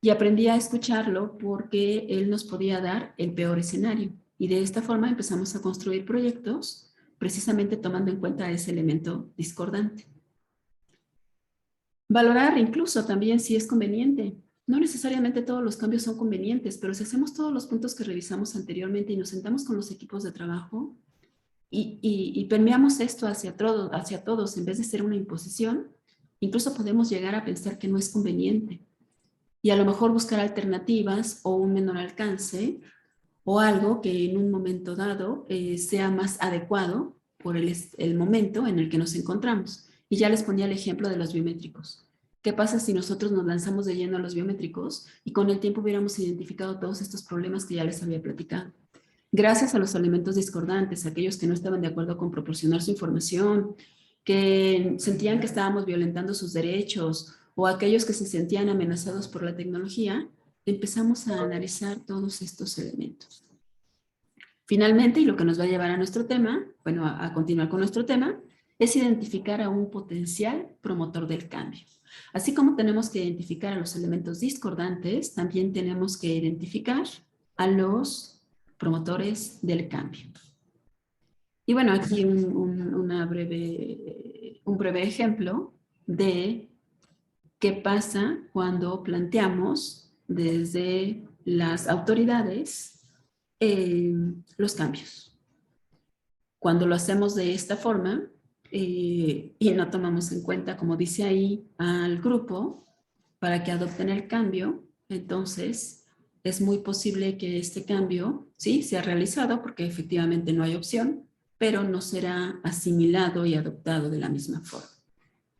Y aprendí a escucharlo porque él nos podía dar el peor escenario. Y de esta forma empezamos a construir proyectos precisamente tomando en cuenta ese elemento discordante. Valorar incluso también si es conveniente. No necesariamente todos los cambios son convenientes, pero si hacemos todos los puntos que revisamos anteriormente y nos sentamos con los equipos de trabajo y permeamos esto hacia todos en vez de ser una imposición, incluso podemos llegar a pensar que no es conveniente y a lo mejor buscar alternativas o un menor alcance o algo que en un momento dado sea más adecuado por el momento en el que nos encontramos. Y ya les ponía el ejemplo de los biométricos. ¿Qué pasa si nosotros nos lanzamos de lleno a los biométricos y con el tiempo hubiéramos identificado todos estos problemas que ya les había platicado? Gracias a los elementos discordantes, aquellos que no estaban de acuerdo con proporcionar su información, que sentían que estábamos violentando sus derechos o aquellos que se sentían amenazados por la tecnología, empezamos a analizar todos estos elementos. Finalmente, y lo que nos va a llevar a nuestro tema, bueno, a continuar con nuestro tema, es identificar a un potencial promotor del cambio. Así como tenemos que identificar a los elementos discordantes, también tenemos que identificar a los promotores del cambio. Y bueno, aquí un breve ejemplo de qué pasa cuando planteamos desde las autoridades los cambios. Cuando lo hacemos de esta forma y no tomamos en cuenta, como dice ahí, al grupo para que adopten el cambio, entonces es muy posible que este cambio sí sea realizado porque efectivamente no hay opción, pero no será asimilado y adoptado de la misma forma.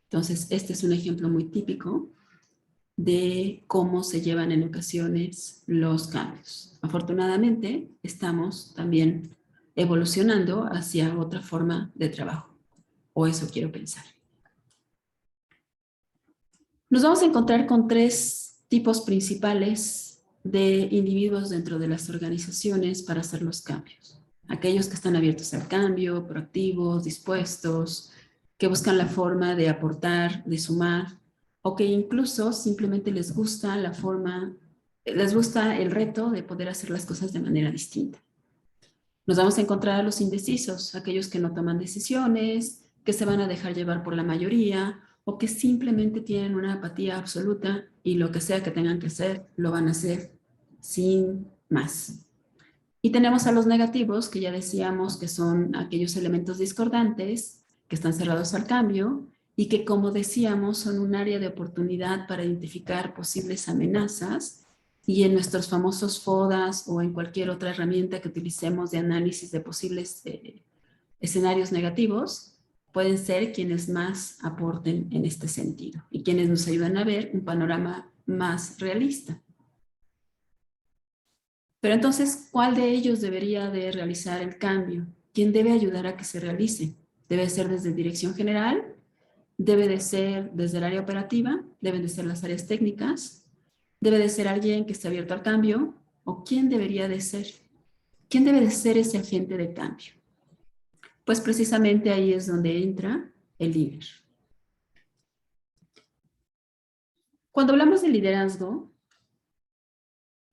Entonces, este es un ejemplo muy típico de cómo se llevan en ocasiones los cambios. Afortunadamente, estamos también evolucionando hacia otra forma de trabajo, o eso quiero pensar. Nos vamos a encontrar con 3 tipos principales de individuos dentro de las organizaciones para hacer los cambios. Aquellos que están abiertos al cambio, proactivos, dispuestos, que buscan la forma de aportar, de sumar, o que incluso simplemente les gusta el reto de poder hacer las cosas de manera distinta. Nos vamos a encontrar a los indecisos, aquellos que no toman decisiones, que se van a dejar llevar por la mayoría, o que simplemente tienen una apatía absoluta y lo que sea que tengan que hacer, lo van a hacer sin más. Y tenemos a los negativos, que ya decíamos que son aquellos elementos discordantes, que están cerrados al cambio y que, como decíamos, son un área de oportunidad para identificar posibles amenazas y en nuestros famosos FODAs o en cualquier otra herramienta que utilicemos de análisis de posibles escenarios negativos, pueden ser quienes más aporten en este sentido y quienes nos ayudan a ver un panorama más realista. Pero entonces, ¿cuál de ellos debería de realizar el cambio? ¿Quién debe ayudar a que se realice? ¿Debe ser desde dirección general? ¿Debe de ser desde el área operativa? ¿Deben de ser las áreas técnicas? ¿Debe de ser alguien que esté abierto al cambio? ¿O quién debería de ser? ¿Quién debe de ser ese agente de cambio? Pues precisamente ahí es donde entra el líder. Cuando hablamos de liderazgo,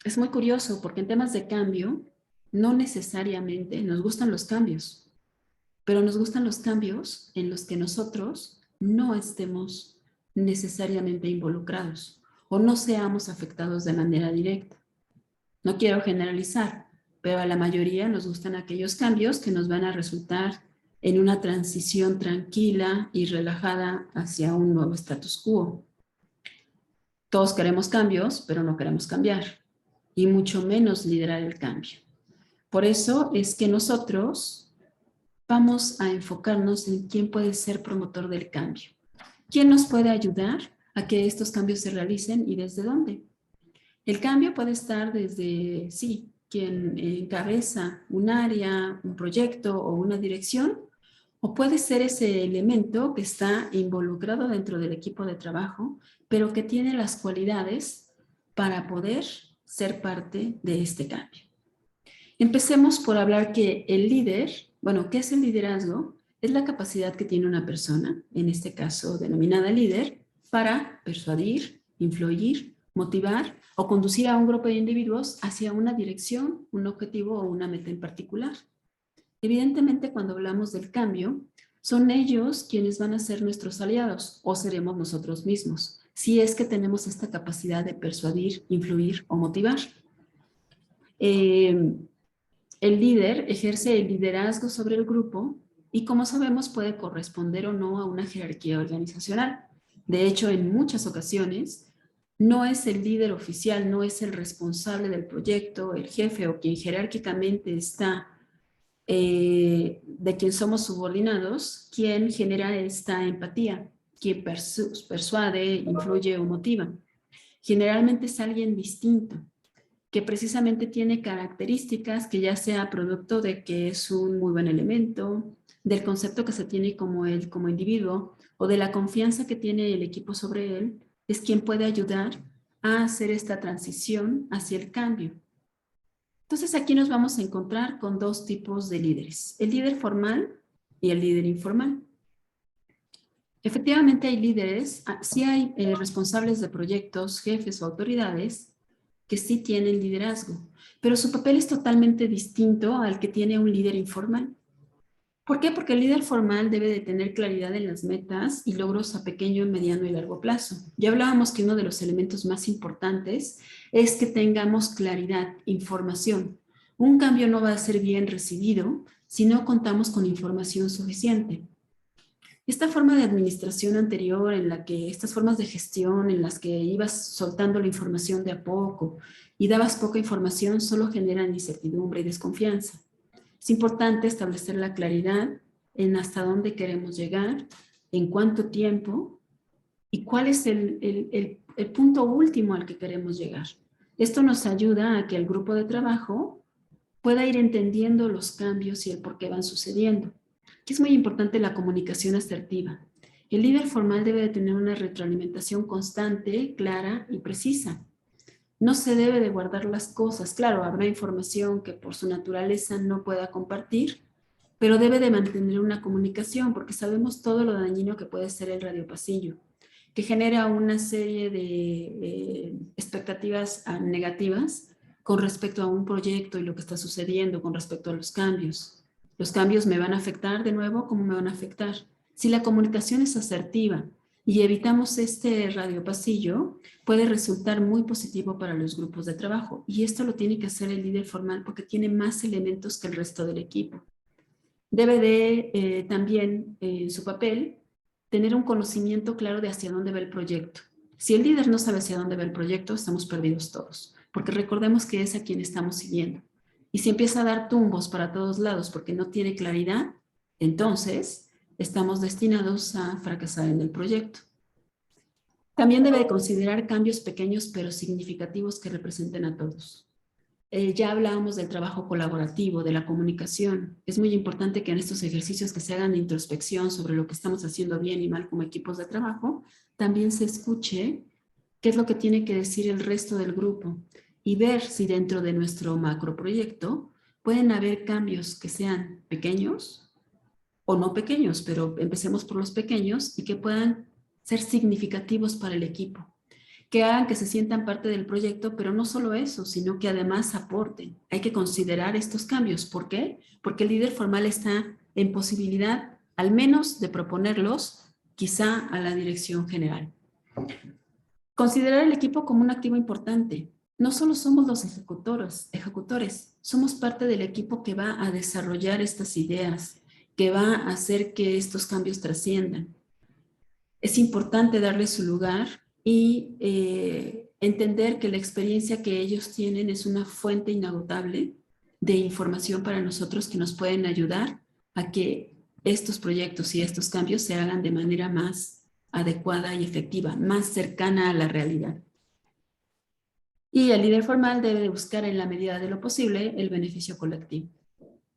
es muy curioso porque en temas de cambio, no necesariamente nos gustan los cambios, pero nos gustan los cambios en los que nosotros no estemos necesariamente involucrados o no seamos afectados de manera directa. No quiero generalizar, pero a la mayoría nos gustan aquellos cambios que nos van a resultar en una transición tranquila y relajada hacia un nuevo status quo. Todos queremos cambios, pero no queremos cambiar, y mucho menos liderar el cambio. Por eso es que nosotros vamos a enfocarnos en quién puede ser promotor del cambio. ¿Quién nos puede ayudar a que estos cambios se realicen y desde dónde? El cambio puede estar desde, sí, quien encabeza un área, un proyecto o una dirección, o puede ser ese elemento que está involucrado dentro del equipo de trabajo, pero que tiene las cualidades para poder ser parte de este cambio. Empecemos por hablar que el líder, bueno, ¿qué es el liderazgo? Es la capacidad que tiene una persona, en este caso denominada líder, para persuadir, influir, motivar o conducir a un grupo de individuos hacia una dirección, un objetivo o una meta en particular. Evidentemente, cuando hablamos del cambio, son ellos quienes van a ser nuestros aliados o seremos nosotros mismos, si es que tenemos esta capacidad de persuadir, influir o motivar. El líder ejerce el liderazgo sobre el grupo y, como sabemos, puede corresponder o no a una jerarquía organizacional. De hecho, en muchas ocasiones, no es el líder oficial, no es el responsable del proyecto, el jefe o quien jerárquicamente está, de quien somos subordinados, quien genera esta empatía, quien persuade, influye o motiva. Generalmente es alguien distinto, que precisamente tiene características que ya sea producto de que es un muy buen elemento, del concepto que se tiene como él como individuo o de la confianza que tiene el equipo sobre él, es quien puede ayudar a hacer esta transición hacia el cambio. Entonces aquí nos vamos a encontrar con dos tipos de líderes, el líder formal y el líder informal. Efectivamente hay líderes, sí hay responsables de proyectos, jefes o autoridades que sí tienen liderazgo, pero su papel es totalmente distinto al que tiene un líder informal. ¿Por qué? Porque el líder formal debe de tener claridad en las metas y logros a pequeño, mediano y largo plazo. Ya hablábamos que uno de los elementos más importantes es que tengamos claridad, información. Un cambio no va a ser bien recibido si no contamos con información suficiente. Esta forma de administración anterior, en la que estas formas de gestión, en las que ibas soltando la información de a poco y dabas poca información, solo generan incertidumbre y desconfianza. Es importante establecer la claridad en hasta dónde queremos llegar, en cuánto tiempo y cuál es el punto último al que queremos llegar. Esto nos ayuda a que el grupo de trabajo pueda ir entendiendo los cambios y el por qué van sucediendo. Aquí es muy importante la comunicación asertiva. El líder formal debe de tener una retroalimentación constante, clara y precisa. No se debe de guardar las cosas. Claro, habrá información que por su naturaleza no pueda compartir, pero debe de mantener una comunicación porque sabemos todo lo dañino que puede ser el radiopasillo, que genera una serie de expectativas negativas con respecto a un proyecto y lo que está sucediendo, con respecto a los cambios. Los cambios me van a afectar de nuevo, ¿cómo me van a afectar? Si la comunicación es asertiva y evitamos este radiopasillo, puede resultar muy positivo para los grupos de trabajo. Y esto lo tiene que hacer el líder formal porque tiene más elementos que el resto del equipo. Debe de también, en su papel, tener un conocimiento claro de hacia dónde va el proyecto. Si el líder no sabe hacia dónde va el proyecto, estamos perdidos todos, porque recordemos que es a quien estamos siguiendo. Y si empieza a dar tumbos para todos lados porque no tiene claridad, entonces estamos destinados a fracasar en el proyecto. También debe de considerar cambios pequeños pero significativos que representen a todos. Ya hablábamos del trabajo colaborativo, de la comunicación. Es muy importante que en estos ejercicios que se hagan de introspección sobre lo que estamos haciendo bien y mal como equipos de trabajo, también se escuche qué es lo que tiene que decir el resto del grupo y ver si dentro de nuestro macroproyecto pueden haber cambios que sean pequeños o no pequeños, pero empecemos por los pequeños y que puedan ser significativos para el equipo, que hagan que se sientan parte del proyecto, pero no solo eso, sino que además aporten. Hay que considerar estos cambios. ¿Por qué? Porque el líder formal está en posibilidad, al menos, de proponerlos, quizá a la dirección general. Considerar el equipo como un activo importante. No solo somos los ejecutores, somos parte del equipo que va a desarrollar estas ideas, que va a hacer que estos cambios trasciendan. Es importante darle su lugar y entender que la experiencia que ellos tienen es una fuente inagotable de información para nosotros que nos pueden ayudar a que estos proyectos y estos cambios se hagan de manera más adecuada y efectiva, más cercana a la realidad. Y el líder formal debe de buscar en la medida de lo posible el beneficio colectivo.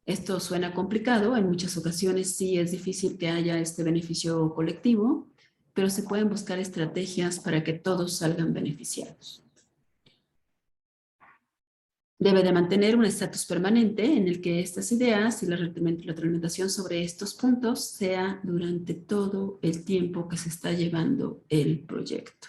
Esto suena complicado, en muchas ocasiones sí es difícil que haya este beneficio colectivo, pero se pueden buscar estrategias para que todos salgan beneficiados. Debe de mantener un estatus permanente en el que estas ideas y la retroalimentación sobre estos puntos sea durante todo el tiempo que se está llevando el proyecto.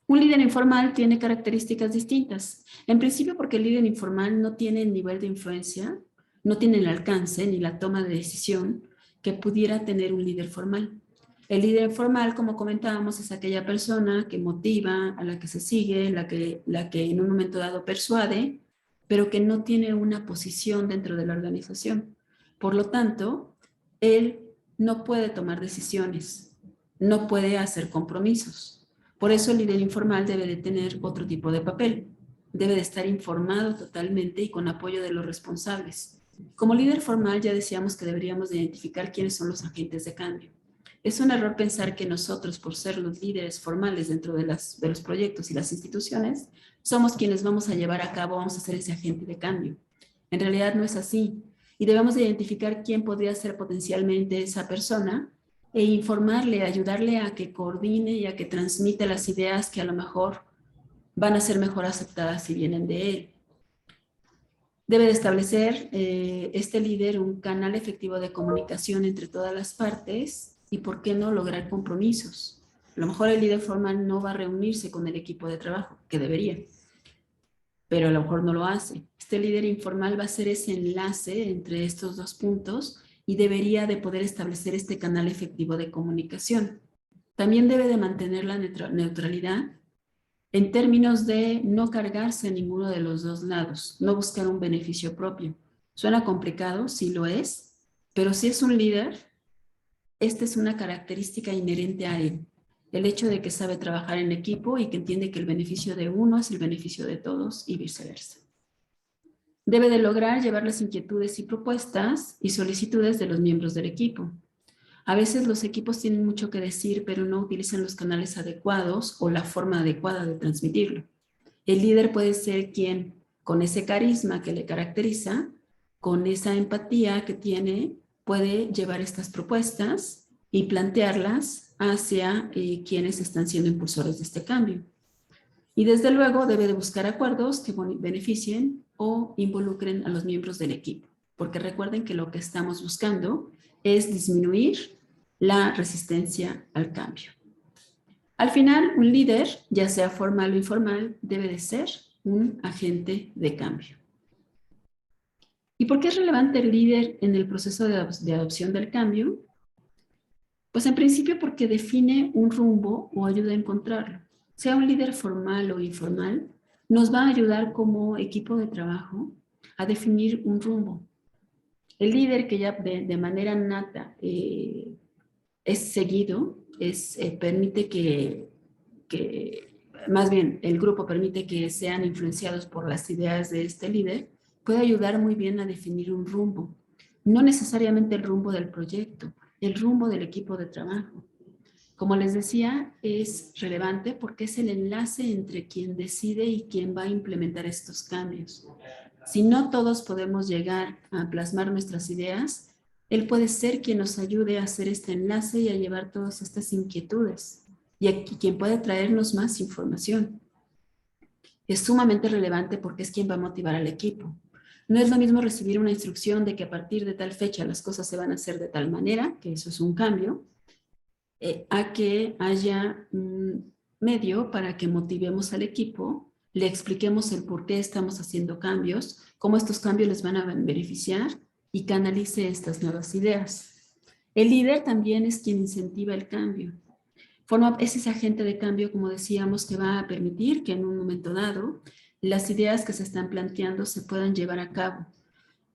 Un líder informal tiene características distintas. En principio porque el líder informal no tiene el nivel de influencia, no tiene el alcance ni la toma de decisión que pudiera tener un líder formal. El líder formal, como comentábamos, es aquella persona que motiva, a la que se sigue, la que en un momento dado persuade, pero que no tiene una posición dentro de la organización. Por lo tanto, él no puede tomar decisiones, no puede hacer compromisos. Por eso el líder informal debe de tener otro tipo de papel. Debe de estar informado totalmente y con apoyo de los responsables. Como líder formal ya decíamos que deberíamos de identificar quiénes son los agentes de cambio. Es un error pensar que nosotros, por ser los líderes formales dentro de los proyectos y las instituciones, somos quienes vamos a llevar a cabo, vamos a ser ese agente de cambio. En realidad no es así. Y debemos de identificar quién podría ser potencialmente esa persona e informarle, ayudarle a que coordine y a que transmita las ideas que a lo mejor van a ser mejor aceptadas si vienen de él. Debe de establecer este líder un canal efectivo de comunicación entre todas las partes y, ¿por qué no, lograr compromisos? A lo mejor el líder formal no va a reunirse con el equipo de trabajo, que debería, pero a lo mejor no lo hace. Este líder informal va a ser ese enlace entre estos dos puntos y debería de poder establecer este canal efectivo de comunicación. También debe de mantener la neutralidad en términos de no cargarse a ninguno de los dos lados, no buscar un beneficio propio. Suena complicado, sí lo es, pero si es un líder, esta es una característica inherente a él. El hecho de que sabe trabajar en equipo y que entiende que el beneficio de uno es el beneficio de todos y viceversa. Debe de lograr llevar las inquietudes y propuestas y solicitudes de los miembros del equipo. A veces los equipos tienen mucho que decir, pero no utilizan los canales adecuados o la forma adecuada de transmitirlo. El líder puede ser quien, con ese carisma que le caracteriza, con esa empatía que tiene, puede llevar estas propuestas y plantearlas hacia quienes están siendo impulsores de este cambio. Y desde luego debe de buscar acuerdos que beneficien o involucren a los miembros del equipo, porque recuerden que lo que estamos buscando es disminuir la resistencia al cambio. Al final, un líder, ya sea formal o informal, debe de ser un agente de cambio. ¿Y por qué es relevante el líder en el proceso de adopción del cambio? Pues en principio porque define un rumbo o ayuda a encontrarlo. Sea un líder formal o informal, nos va a ayudar como equipo de trabajo a definir un rumbo. El líder que ya de manera nata es seguido, permite que, más bien el grupo permite que sean influenciados por las ideas de este líder, puede ayudar muy bien a definir un rumbo. No necesariamente el rumbo del proyecto, el rumbo del equipo de trabajo. Como les decía, es relevante porque es el enlace entre quien decide y quien va a implementar estos cambios. Si no todos podemos llegar a plasmar nuestras ideas, él puede ser quien nos ayude a hacer este enlace y a llevar todas estas inquietudes y quien puede traernos más información. Es sumamente relevante porque es quien va a motivar al equipo. No es lo mismo recibir una instrucción de que a partir de tal fecha las cosas se van a hacer de tal manera, que eso es un cambio, a que haya un medio para que motivemos al equipo, le expliquemos el por qué estamos haciendo cambios, cómo estos cambios les van a beneficiar y canalice estas nuevas ideas. El líder también es quien incentiva el cambio. Es ese agente de cambio, como decíamos, que va a permitir que en un momento dado las ideas que se están planteando se puedan llevar a cabo.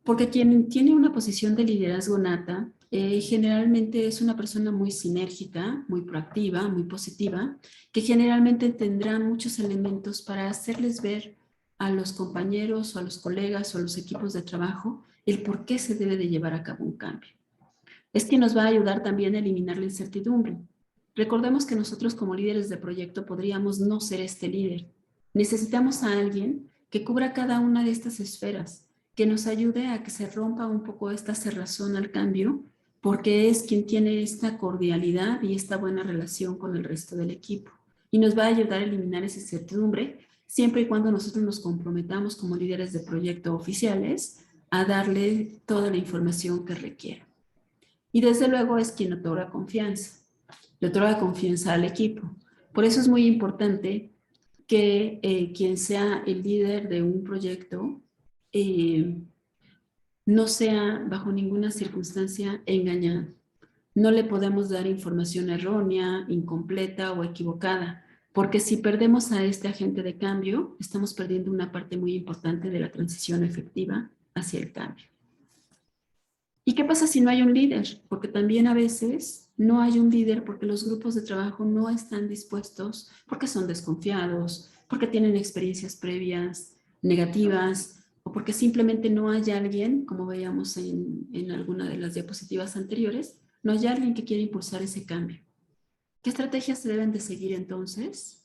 Porque quien tiene una posición de liderazgo nata Generalmente es una persona muy sinérgica, muy proactiva, muy positiva, que generalmente tendrá muchos elementos para hacerles ver a los compañeros o a los colegas o a los equipos de trabajo el por qué se debe de llevar a cabo un cambio. Es quien nos va a ayudar también a eliminar la incertidumbre. Recordemos que nosotros como líderes de proyecto podríamos no ser este líder. Necesitamos a alguien que cubra cada una de estas esferas, que nos ayude a que se rompa un poco esta cerrazón al cambio, porque es quien tiene esta cordialidad y esta buena relación con el resto del equipo. Y nos va a ayudar a eliminar esa incertidumbre, siempre y cuando nosotros nos comprometamos como líderes de proyecto oficiales a darle toda la información que requiera. Y desde luego es quien otorga confianza. Le otorga confianza al equipo. Por eso es muy importante que quien sea el líder de un proyecto no sea bajo ninguna circunstancia engañado. No le podemos dar información errónea, incompleta o equivocada, porque si perdemos a este agente de cambio, estamos perdiendo una parte muy importante de la transición efectiva hacia el cambio. ¿Y qué pasa si no hay un líder? Porque también a veces no hay un líder porque los grupos de trabajo no están dispuestos, porque son desconfiados, porque tienen experiencias previas negativas, o porque simplemente no hay alguien, como veíamos en alguna de las diapositivas anteriores, no hay alguien que quiera impulsar ese cambio. ¿Qué estrategias se deben de seguir entonces?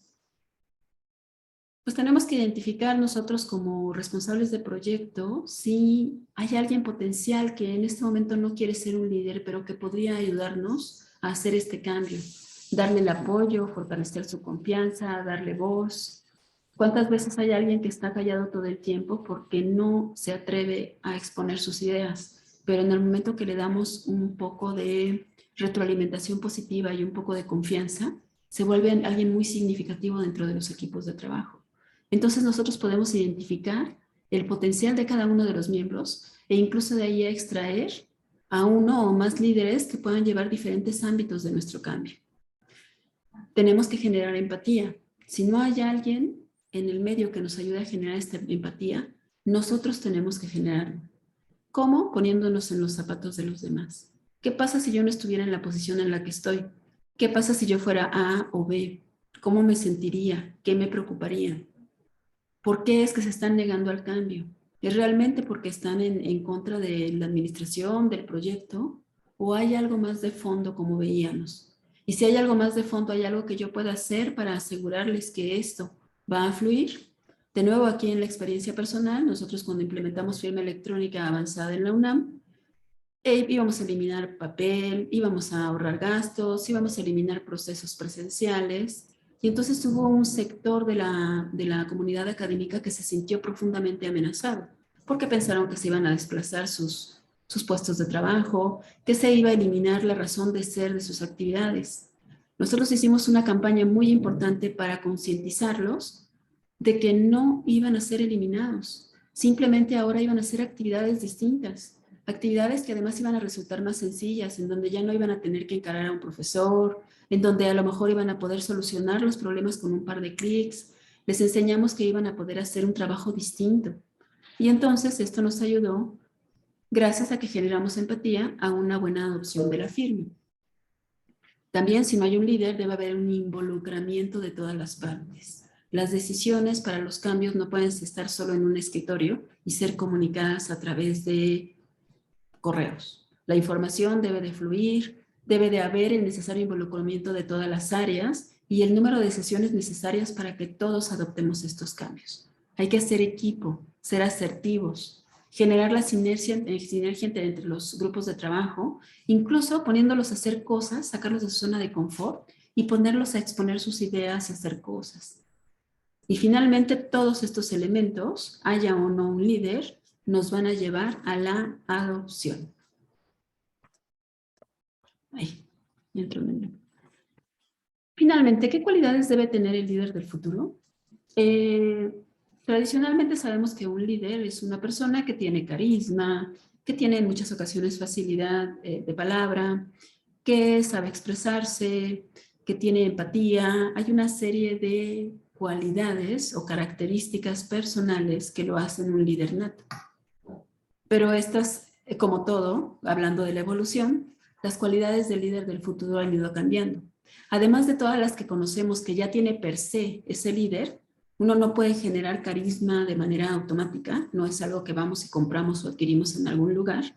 Pues tenemos que identificar nosotros como responsables de proyecto si hay alguien potencial que en este momento no quiere ser un líder, pero que podría ayudarnos a hacer este cambio. Darle el apoyo, fortalecer su confianza, darle voz. ¿Cuántas veces hay alguien que está callado todo el tiempo porque no se atreve a exponer sus ideas? Pero en el momento que le damos un poco de retroalimentación positiva y un poco de confianza, se vuelve alguien muy significativo dentro de los equipos de trabajo. Entonces nosotros podemos identificar el potencial de cada uno de los miembros e incluso de ahí extraer a uno o más líderes que puedan llevar diferentes ámbitos de nuestro cambio. Tenemos que generar empatía. Si no hay alguien en el medio que nos ayude a generar esta empatía, nosotros tenemos que generarlo. ¿Cómo? Poniéndonos en los zapatos de los demás. ¿Qué pasa si yo no estuviera en la posición en la que estoy? ¿Qué pasa si yo fuera A o B? ¿Cómo me sentiría? ¿Qué me preocuparía? ¿Por qué es que se están negando al cambio? ¿Es realmente porque están en contra de la administración, del proyecto? ¿O hay algo más de fondo como veíamos? Y si hay algo más de fondo, ¿hay algo que yo pueda hacer para asegurarles que esto va a fluir? De nuevo, aquí en la experiencia personal, nosotros cuando implementamos firma electrónica avanzada en la UNAM, íbamos a eliminar papel, íbamos a ahorrar gastos, íbamos a eliminar procesos presenciales. Y entonces hubo un sector de la comunidad académica que se sintió profundamente amenazado, porque pensaron que se iban a desplazar sus puestos de trabajo, que se iba a eliminar la razón de ser de sus actividades. Nosotros hicimos una campaña muy importante para concientizarlos de que no iban a ser eliminados, simplemente ahora iban a hacer actividades distintas. Actividades que además iban a resultar más sencillas, en donde ya no iban a tener que encarar a un profesor, en donde a lo mejor iban a poder solucionar los problemas con un par de clics. Les enseñamos que iban a poder hacer un trabajo distinto. Y entonces esto nos ayudó, gracias a que generamos empatía, a una buena adopción de la firma. También, si no hay un líder, debe haber un involucramiento de todas las partes. Las decisiones para los cambios no pueden estar solo en un escritorio y ser comunicadas a través de correos. La información debe de fluir, debe de haber el necesario involucramiento de todas las áreas y el número de sesiones necesarias para que todos adoptemos estos cambios. Hay que hacer equipo, ser asertivos, generar la sinergia entre los grupos de trabajo, incluso poniéndolos a hacer cosas, sacarlos de su zona de confort y ponerlos a exponer sus ideas y hacer cosas. Y finalmente, todos estos elementos, haya o no un líder, nos van a llevar a la adopción. Finalmente, ¿qué cualidades debe tener el líder del futuro? Tradicionalmente sabemos que un líder es una persona que tiene carisma, que tiene en muchas ocasiones facilidad de palabra, que sabe expresarse, que tiene empatía. Hay una serie de cualidades o características personales que lo hacen un líder nato. Pero estas, como todo, hablando de la evolución, las cualidades del líder del futuro han ido cambiando. Además de todas las que conocemos que ya tiene per se ese líder, uno no puede generar carisma de manera automática, no es algo que vamos y compramos o adquirimos en algún lugar.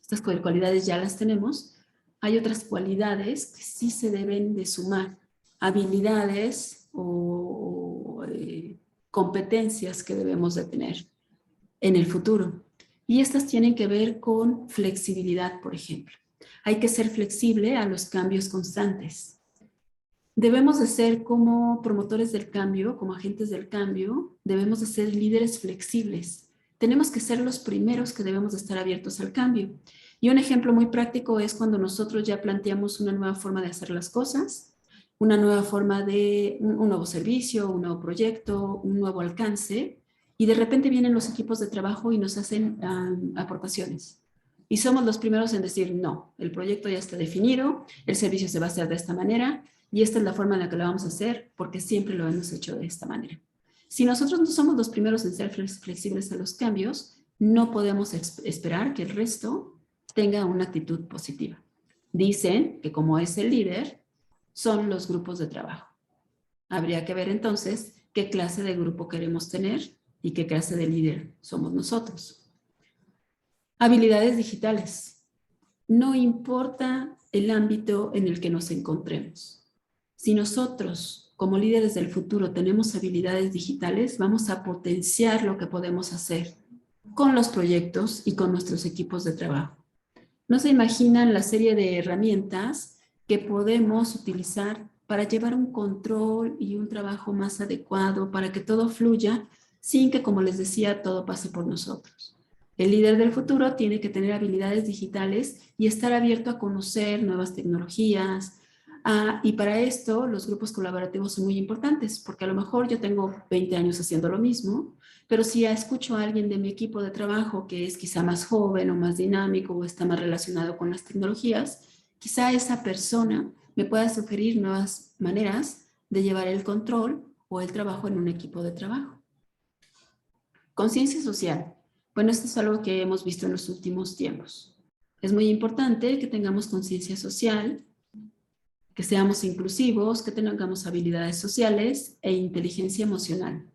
Estas cualidades ya las tenemos. Hay otras cualidades que sí se deben de sumar, habilidades o competencias que debemos de tener en el futuro. Y estas tienen que ver con flexibilidad, por ejemplo. Hay que ser flexible a los cambios constantes. Debemos de ser como promotores del cambio, como agentes del cambio, debemos de ser líderes flexibles. Tenemos que ser los primeros que debemos de estar abiertos al cambio. Y un ejemplo muy práctico es cuando nosotros ya planteamos una nueva forma de hacer las cosas, una nueva forma de un nuevo servicio, un nuevo proyecto, un nuevo alcance, y de repente vienen los equipos de trabajo y nos hacen aportaciones. Y somos los primeros en decir, no, el proyecto ya está definido, el servicio se va a hacer de esta manera, y esta es la forma en la que lo vamos a hacer, porque siempre lo hemos hecho de esta manera. Si nosotros no somos los primeros en ser flexibles a los cambios, no podemos esperar que el resto tenga una actitud positiva. Dicen que como es el líder, son los grupos de trabajo. Habría que ver entonces qué clase de grupo queremos tener y qué clase de líder somos nosotros. Habilidades digitales. No importa el ámbito en el que nos encontremos. Si nosotros, como líderes del futuro, tenemos habilidades digitales, vamos a potenciar lo que podemos hacer con los proyectos y con nuestros equipos de trabajo. No se imaginan la serie de herramientas que podemos utilizar para llevar un control y un trabajo más adecuado, para que todo fluya sin que, como les decía, todo pase por nosotros. El líder del futuro tiene que tener habilidades digitales y estar abierto a conocer nuevas tecnologías. Y para esto los grupos colaborativos son muy importantes, porque a lo mejor yo tengo 20 años haciendo lo mismo, pero si escucho a alguien de mi equipo de trabajo que es quizá más joven o más dinámico o está más relacionado con las tecnologías, quizá esa persona me pueda sugerir nuevas maneras de llevar el control o el trabajo en un equipo de trabajo. Conciencia social. Bueno, esto es algo que hemos visto en los últimos tiempos. Es muy importante que tengamos conciencia social, que seamos inclusivos, que tengamos habilidades sociales e inteligencia emocional.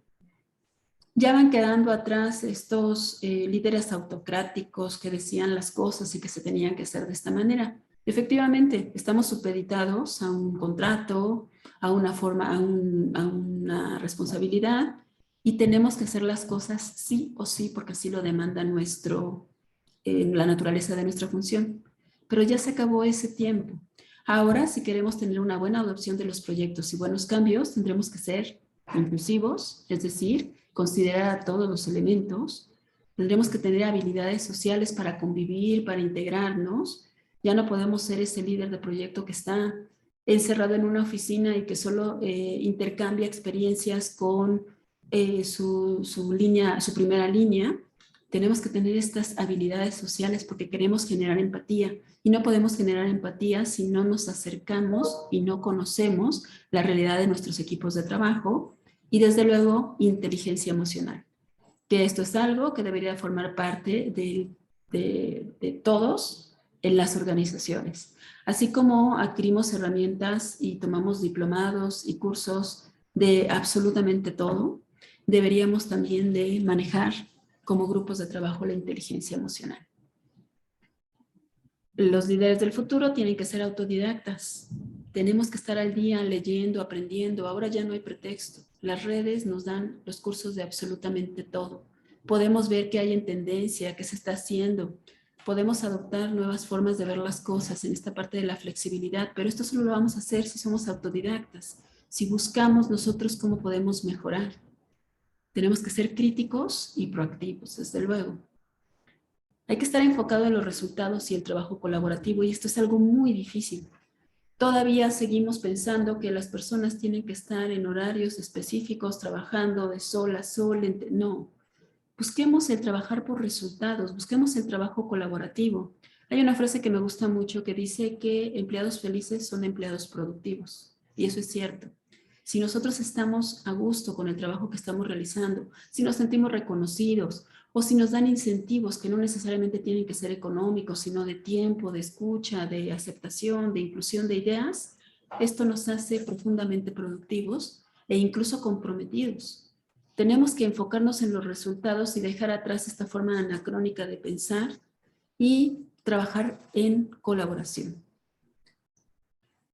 Ya van quedando atrás estos líderes autocráticos que decían las cosas y que se tenían que hacer de esta manera. Efectivamente, estamos supeditados a un contrato, a una forma, a una responsabilidad, y tenemos que hacer las cosas sí o sí, porque así lo demanda la naturaleza de nuestra función. Pero ya se acabó ese tiempo. Ahora, si queremos tener una buena adopción de los proyectos y buenos cambios, tendremos que ser inclusivos, es decir, considerar a todos los elementos. Tendremos que tener habilidades sociales para convivir, para integrarnos. Ya no podemos ser ese líder de proyecto que está encerrado en una oficina y que solo intercambia experiencias con su primera línea. Tenemos que tener estas habilidades sociales porque queremos generar empatía, y no podemos generar empatía si no nos acercamos y no conocemos la realidad de nuestros equipos de trabajo, y desde luego inteligencia emocional, que esto es algo que debería formar parte de todos en las organizaciones. Así como adquirimos herramientas y tomamos diplomados y cursos de absolutamente todo, deberíamos también de manejar como grupos de trabajo la inteligencia emocional. Los líderes del futuro tienen que ser autodidactas. Tenemos que estar al día leyendo, aprendiendo. Ahora ya no hay pretexto. Las redes nos dan los cursos de absolutamente todo. Podemos ver qué hay en tendencia, qué se está haciendo. Podemos adoptar nuevas formas de ver las cosas en esta parte de la flexibilidad, pero esto solo lo vamos a hacer si somos autodidactas, si buscamos nosotros cómo podemos mejorar. Tenemos que ser críticos y proactivos, desde luego. Hay que estar enfocado en los resultados y el trabajo colaborativo, y esto es algo muy difícil. Todavía seguimos pensando que las personas tienen que estar en horarios específicos, trabajando de sol a sol. No, busquemos el trabajar por resultados, busquemos el trabajo colaborativo. Hay una frase que me gusta mucho que dice que empleados felices son empleados productivos, y eso es cierto. Si nosotros estamos a gusto con el trabajo que estamos realizando, si nos sentimos reconocidos, o si nos dan incentivos que no necesariamente tienen que ser económicos, sino de tiempo, de escucha, de aceptación, de inclusión de ideas, esto nos hace profundamente productivos e incluso comprometidos. Tenemos que enfocarnos en los resultados y dejar atrás esta forma anacrónica de pensar y trabajar en colaboración.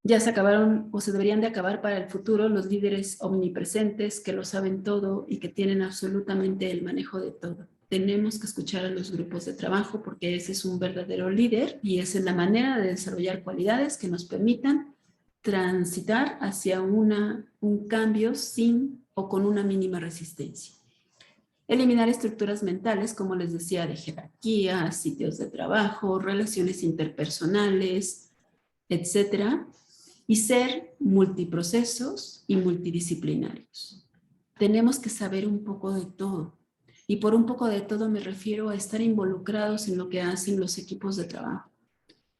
Ya se acabaron o se deberían de acabar para el futuro los líderes omnipresentes que lo saben todo y que tienen absolutamente el manejo de todo. Tenemos que escuchar a los grupos de trabajo porque ese es un verdadero líder y esa es la manera de desarrollar cualidades que nos permitan transitar hacia un cambio sin o con una mínima resistencia. Eliminar estructuras mentales, como les decía, de jerarquía, sitios de trabajo, relaciones interpersonales, etcétera, y ser multiprocesos y multidisciplinarios. Tenemos que saber un poco de todo. Y por un poco de todo me refiero a estar involucrados en lo que hacen los equipos de trabajo.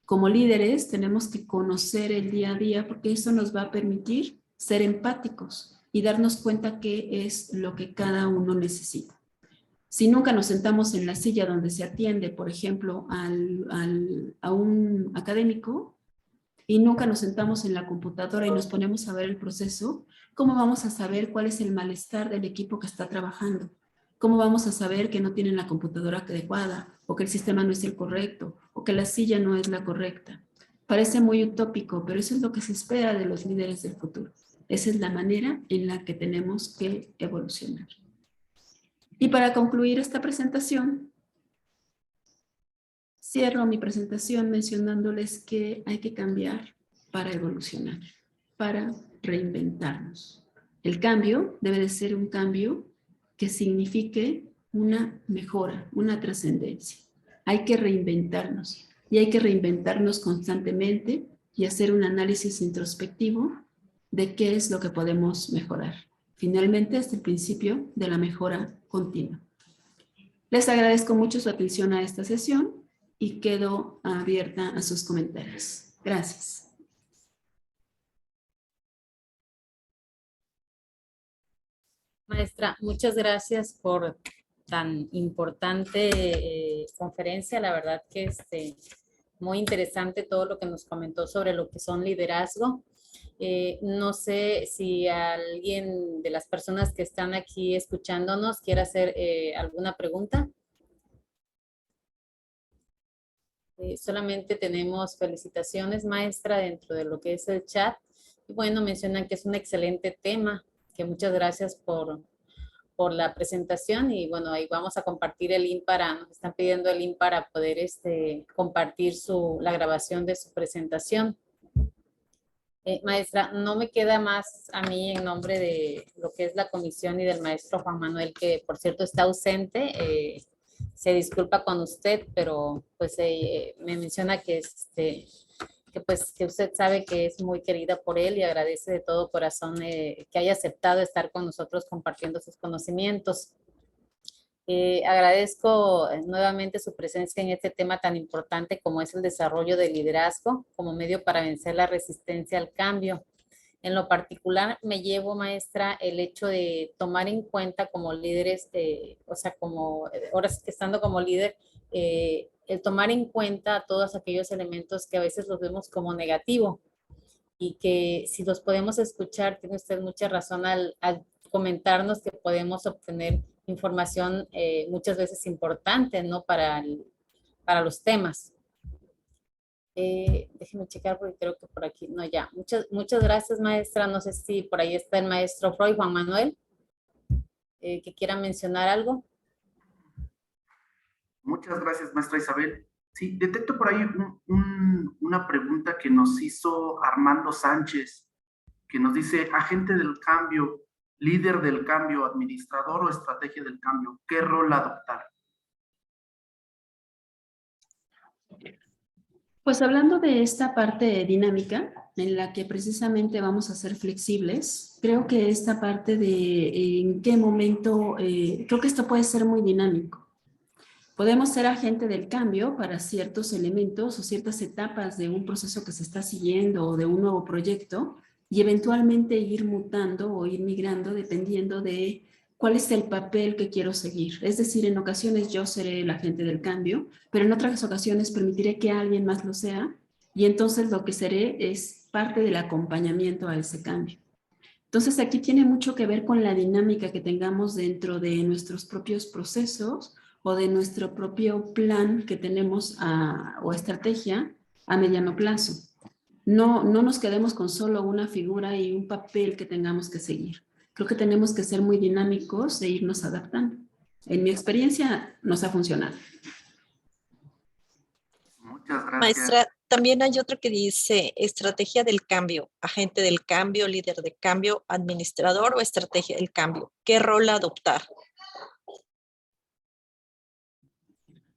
Como líderes tenemos que conocer el día a día porque eso nos va a permitir ser empáticos y darnos cuenta qué es lo que cada uno necesita. Si nunca nos sentamos en la silla donde se atiende, por ejemplo, a un académico, y nunca nos sentamos en la computadora y nos ponemos a ver el proceso, ¿cómo vamos a saber cuál es el malestar del equipo que está trabajando? ¿Cómo vamos a saber que no tienen la computadora adecuada, o que el sistema no es el correcto, o que la silla no es la correcta? Parece muy utópico, pero eso es lo que se espera de los líderes del futuro. Esa es la manera en la que tenemos que evolucionar. Y para concluir esta presentación, cierro mi presentación mencionándoles que hay que cambiar para evolucionar, para reinventarnos. El cambio debe de ser un cambio que signifique una mejora, una trascendencia. Hay que reinventarnos y hay que reinventarnos constantemente y hacer un análisis introspectivo de qué es lo que podemos mejorar. Finalmente, es el principio de la mejora continua. Les agradezco mucho su atención a esta sesión y quedo abierta a sus comentarios. Gracias. Maestra, muchas gracias por tan importante conferencia. La verdad que muy interesante todo lo que nos comentó sobre lo que son liderazgo. No sé si alguien de las personas que están aquí escuchándonos quiere hacer alguna pregunta. Solamente tenemos felicitaciones, maestra, dentro de lo que es el chat. Y bueno, mencionan que es un excelente tema, que muchas gracias por la presentación. Y bueno, ahí vamos a compartir el link nos están pidiendo el link para poder compartir la grabación de su presentación. Maestra, no me queda más a mí en nombre de lo que es la comisión y del maestro Juan Manuel, que por cierto está ausente. Se disculpa con usted, pero pues me menciona que que usted sabe que es muy querida por él y agradece de todo corazón que haya aceptado estar con nosotros compartiendo sus conocimientos. Agradezco nuevamente su presencia en este tema tan importante como es el desarrollo del liderazgo como medio para vencer la resistencia al cambio. En lo particular me llevo, maestra, el hecho de tomar en cuenta como líderes, o sea, ahora sí que estando como líder, el tomar en cuenta todos aquellos elementos que a veces los vemos como negativo y que si los podemos escuchar, tiene usted mucha razón al comentarnos que podemos obtener información muchas veces importante, ¿no? Para los temas. Déjeme checar porque creo que por aquí, no, ya. Muchas gracias, maestra. No sé si por ahí está el maestro Freud, Juan Manuel, que quiera mencionar algo. Muchas gracias, maestra Isabel. Sí, detecto por ahí una pregunta que nos hizo Armando Sánchez, que nos dice, agente del cambio, líder del cambio, administrador o estrategia del cambio, ¿qué rol adoptar? Pues hablando de esta parte dinámica, en la que precisamente vamos a ser flexibles, creo que esta parte de en qué momento, creo que esto puede ser muy dinámico. Podemos ser agente del cambio para ciertos elementos o ciertas etapas de un proceso que se está siguiendo o de un nuevo proyecto y eventualmente ir mutando o ir migrando dependiendo de cuál es el papel que quiero seguir. Es decir, en ocasiones yo seré el agente del cambio, pero en otras ocasiones permitiré que alguien más lo sea y entonces lo que seré es parte del acompañamiento a ese cambio. Entonces aquí tiene mucho que ver con la dinámica que tengamos dentro de nuestros propios procesos o de nuestro propio plan que tenemos o estrategia a mediano plazo. No nos quedemos con solo una figura y un papel que tengamos que seguir. Creo que tenemos que ser muy dinámicos e irnos adaptando. En mi experiencia nos ha funcionado. Muchas gracias. Maestra, también hay otro que dice estrategia del cambio, agente del cambio, líder de cambio, administrador o estrategia del cambio. ¿Qué rol adoptar?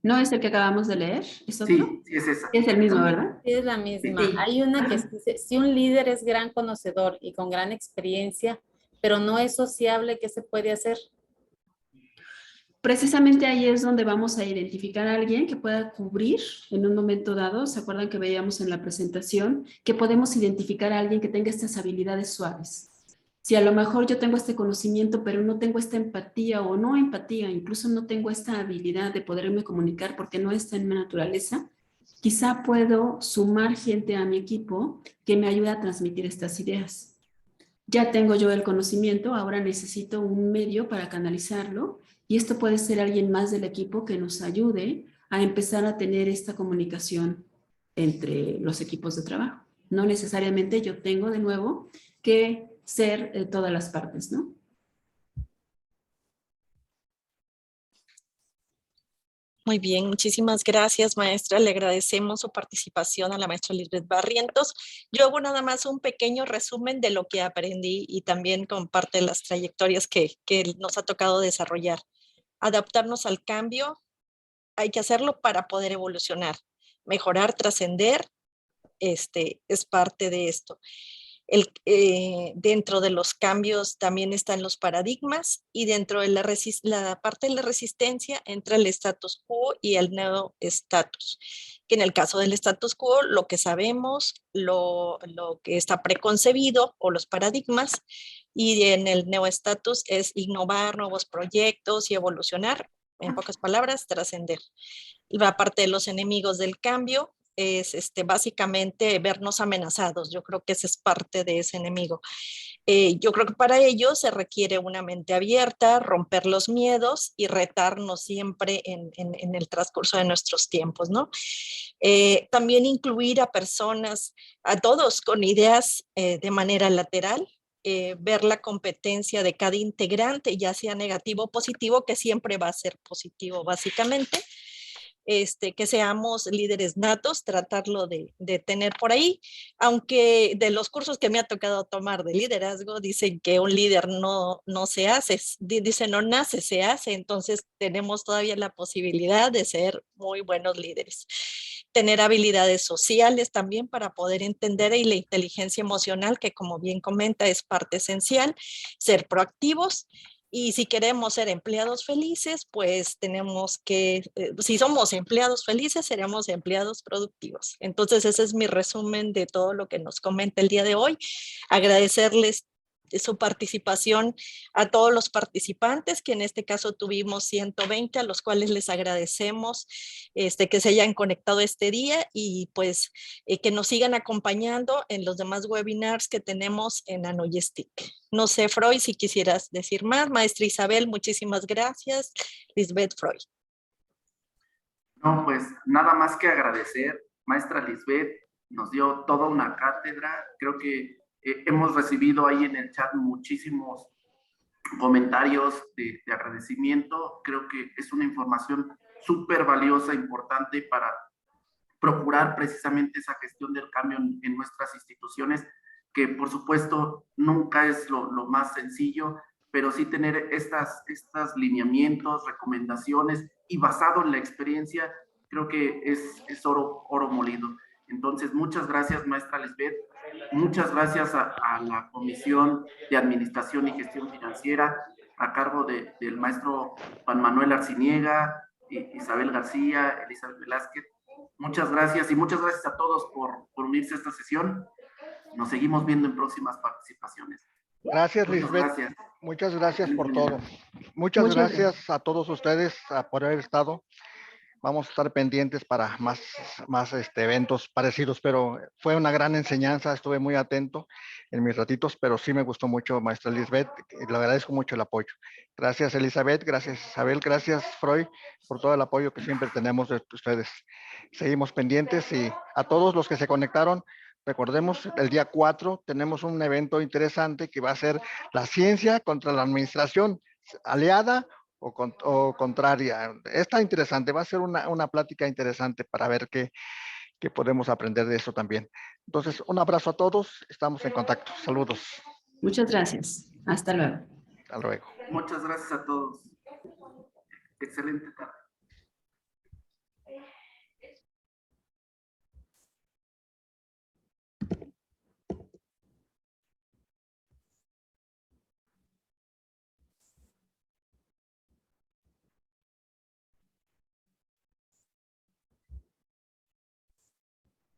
¿No es el que acabamos de leer? ¿Es otro? Sí, sí es esa. Es el mismo, ¿verdad? Sí, es la misma. Sí. Hay una que dice, si un líder es gran conocedor y con gran experiencia, pero no es sociable, ¿qué se puede hacer? Precisamente ahí es donde vamos a identificar a alguien que pueda cubrir en un momento dado. ¿Se acuerdan que veíamos en la presentación que podemos identificar a alguien que tenga estas habilidades suaves? Si a lo mejor yo tengo este conocimiento, pero no tengo esta empatía o no empatía, incluso no tengo esta habilidad de poderme comunicar porque no está en mi naturaleza, quizá puedo sumar gente a mi equipo que me ayude a transmitir estas ideas. Ya tengo yo el conocimiento, ahora necesito un medio para canalizarlo y esto puede ser alguien más del equipo que nos ayude a empezar a tener esta comunicación entre los equipos de trabajo. No necesariamente yo tengo de nuevo que ser todas las partes, ¿no? Muy bien, muchísimas gracias, maestra. Le agradecemos su participación a la maestra Lisbeth Barrientos. Yo hago nada más un pequeño resumen de lo que aprendí y también comparte las trayectorias que nos ha tocado desarrollar. Adaptarnos al cambio, hay que hacerlo para poder evolucionar, mejorar, trascender, es parte de esto. Dentro de los cambios también están los paradigmas y dentro de la parte de la resistencia entra el status quo y el nuevo status. Que en el caso del status quo, lo que sabemos, lo que está preconcebido o los paradigmas, y en el nuevo status es innovar nuevos proyectos y evolucionar, en pocas palabras, trascender. La parte de los enemigos del cambio es básicamente vernos amenazados. Yo creo que esa es parte de ese enemigo. Yo creo que para ello se requiere una mente abierta, romper los miedos y retarnos siempre en el transcurso de nuestros tiempos, ¿no? También incluir a personas, a todos con ideas de manera lateral, ver la competencia de cada integrante, ya sea negativo o positivo, que siempre va a ser positivo básicamente. Que seamos líderes natos, tratarlo de tener por ahí, aunque de los cursos que me ha tocado tomar de liderazgo, dicen que un líder no se hace, dicen no nace, se hace, entonces tenemos todavía la posibilidad de ser muy buenos líderes. Tener habilidades sociales también para poder entender y la inteligencia emocional, que como bien comenta es parte esencial, ser proactivos. Y si queremos ser empleados felices, pues tenemos que, si somos empleados felices, seremos empleados productivos. Entonces, ese es mi resumen de todo lo que nos comenta el día de hoy. Agradecerles su participación a todos los participantes, que en este caso tuvimos 120, a los cuales les agradecemos que se hayan conectado este día y pues que nos sigan acompañando en los demás webinars que tenemos en Anoyestic. No sé, Freud, si quisieras decir más. Maestra Isabel, muchísimas gracias. Lisbeth, Freud. No, pues nada más que agradecer. Maestra Lisbeth nos dio toda una cátedra. Creo que hemos recibido ahí en el chat muchísimos comentarios de agradecimiento. Creo que es una información súper valiosa, importante para procurar precisamente esa gestión del cambio en nuestras instituciones, que por supuesto nunca es lo más sencillo, pero sí tener estas lineamientos, recomendaciones y basado en la experiencia, creo que es oro molido. Entonces, muchas gracias, maestra Lisbeth. Muchas gracias a la Comisión de Administración y Gestión Financiera, a cargo del maestro Juan Manuel Arciniega, Isabel García, Elizabeth Velázquez. Muchas gracias y muchas gracias a todos por unirse a esta sesión. Nos seguimos viendo en próximas participaciones. Gracias, Muchas Lisbeth. gracias. Muchas gracias por todo. Muchas gracias a todos ustedes por haber estado. Vamos a estar pendientes para más eventos parecidos, pero fue una gran enseñanza. Estuve muy atento en mis ratitos, pero sí me gustó mucho, maestra Lisbeth. Le agradezco mucho el apoyo. Gracias, Elizabeth. Gracias, Isabel. Gracias, Freud, por todo el apoyo que siempre tenemos de ustedes. Seguimos pendientes y a todos los que se conectaron, recordemos, el día 4 tenemos un evento interesante que va a ser la ciencia contra la administración aliada o contraria. Está interesante, va a ser una plática interesante para ver qué podemos aprender de eso también. Entonces, un abrazo a todos, estamos en contacto. Saludos. Muchas gracias. Hasta luego. Hasta luego. Muchas gracias a todos. Excelente tarde.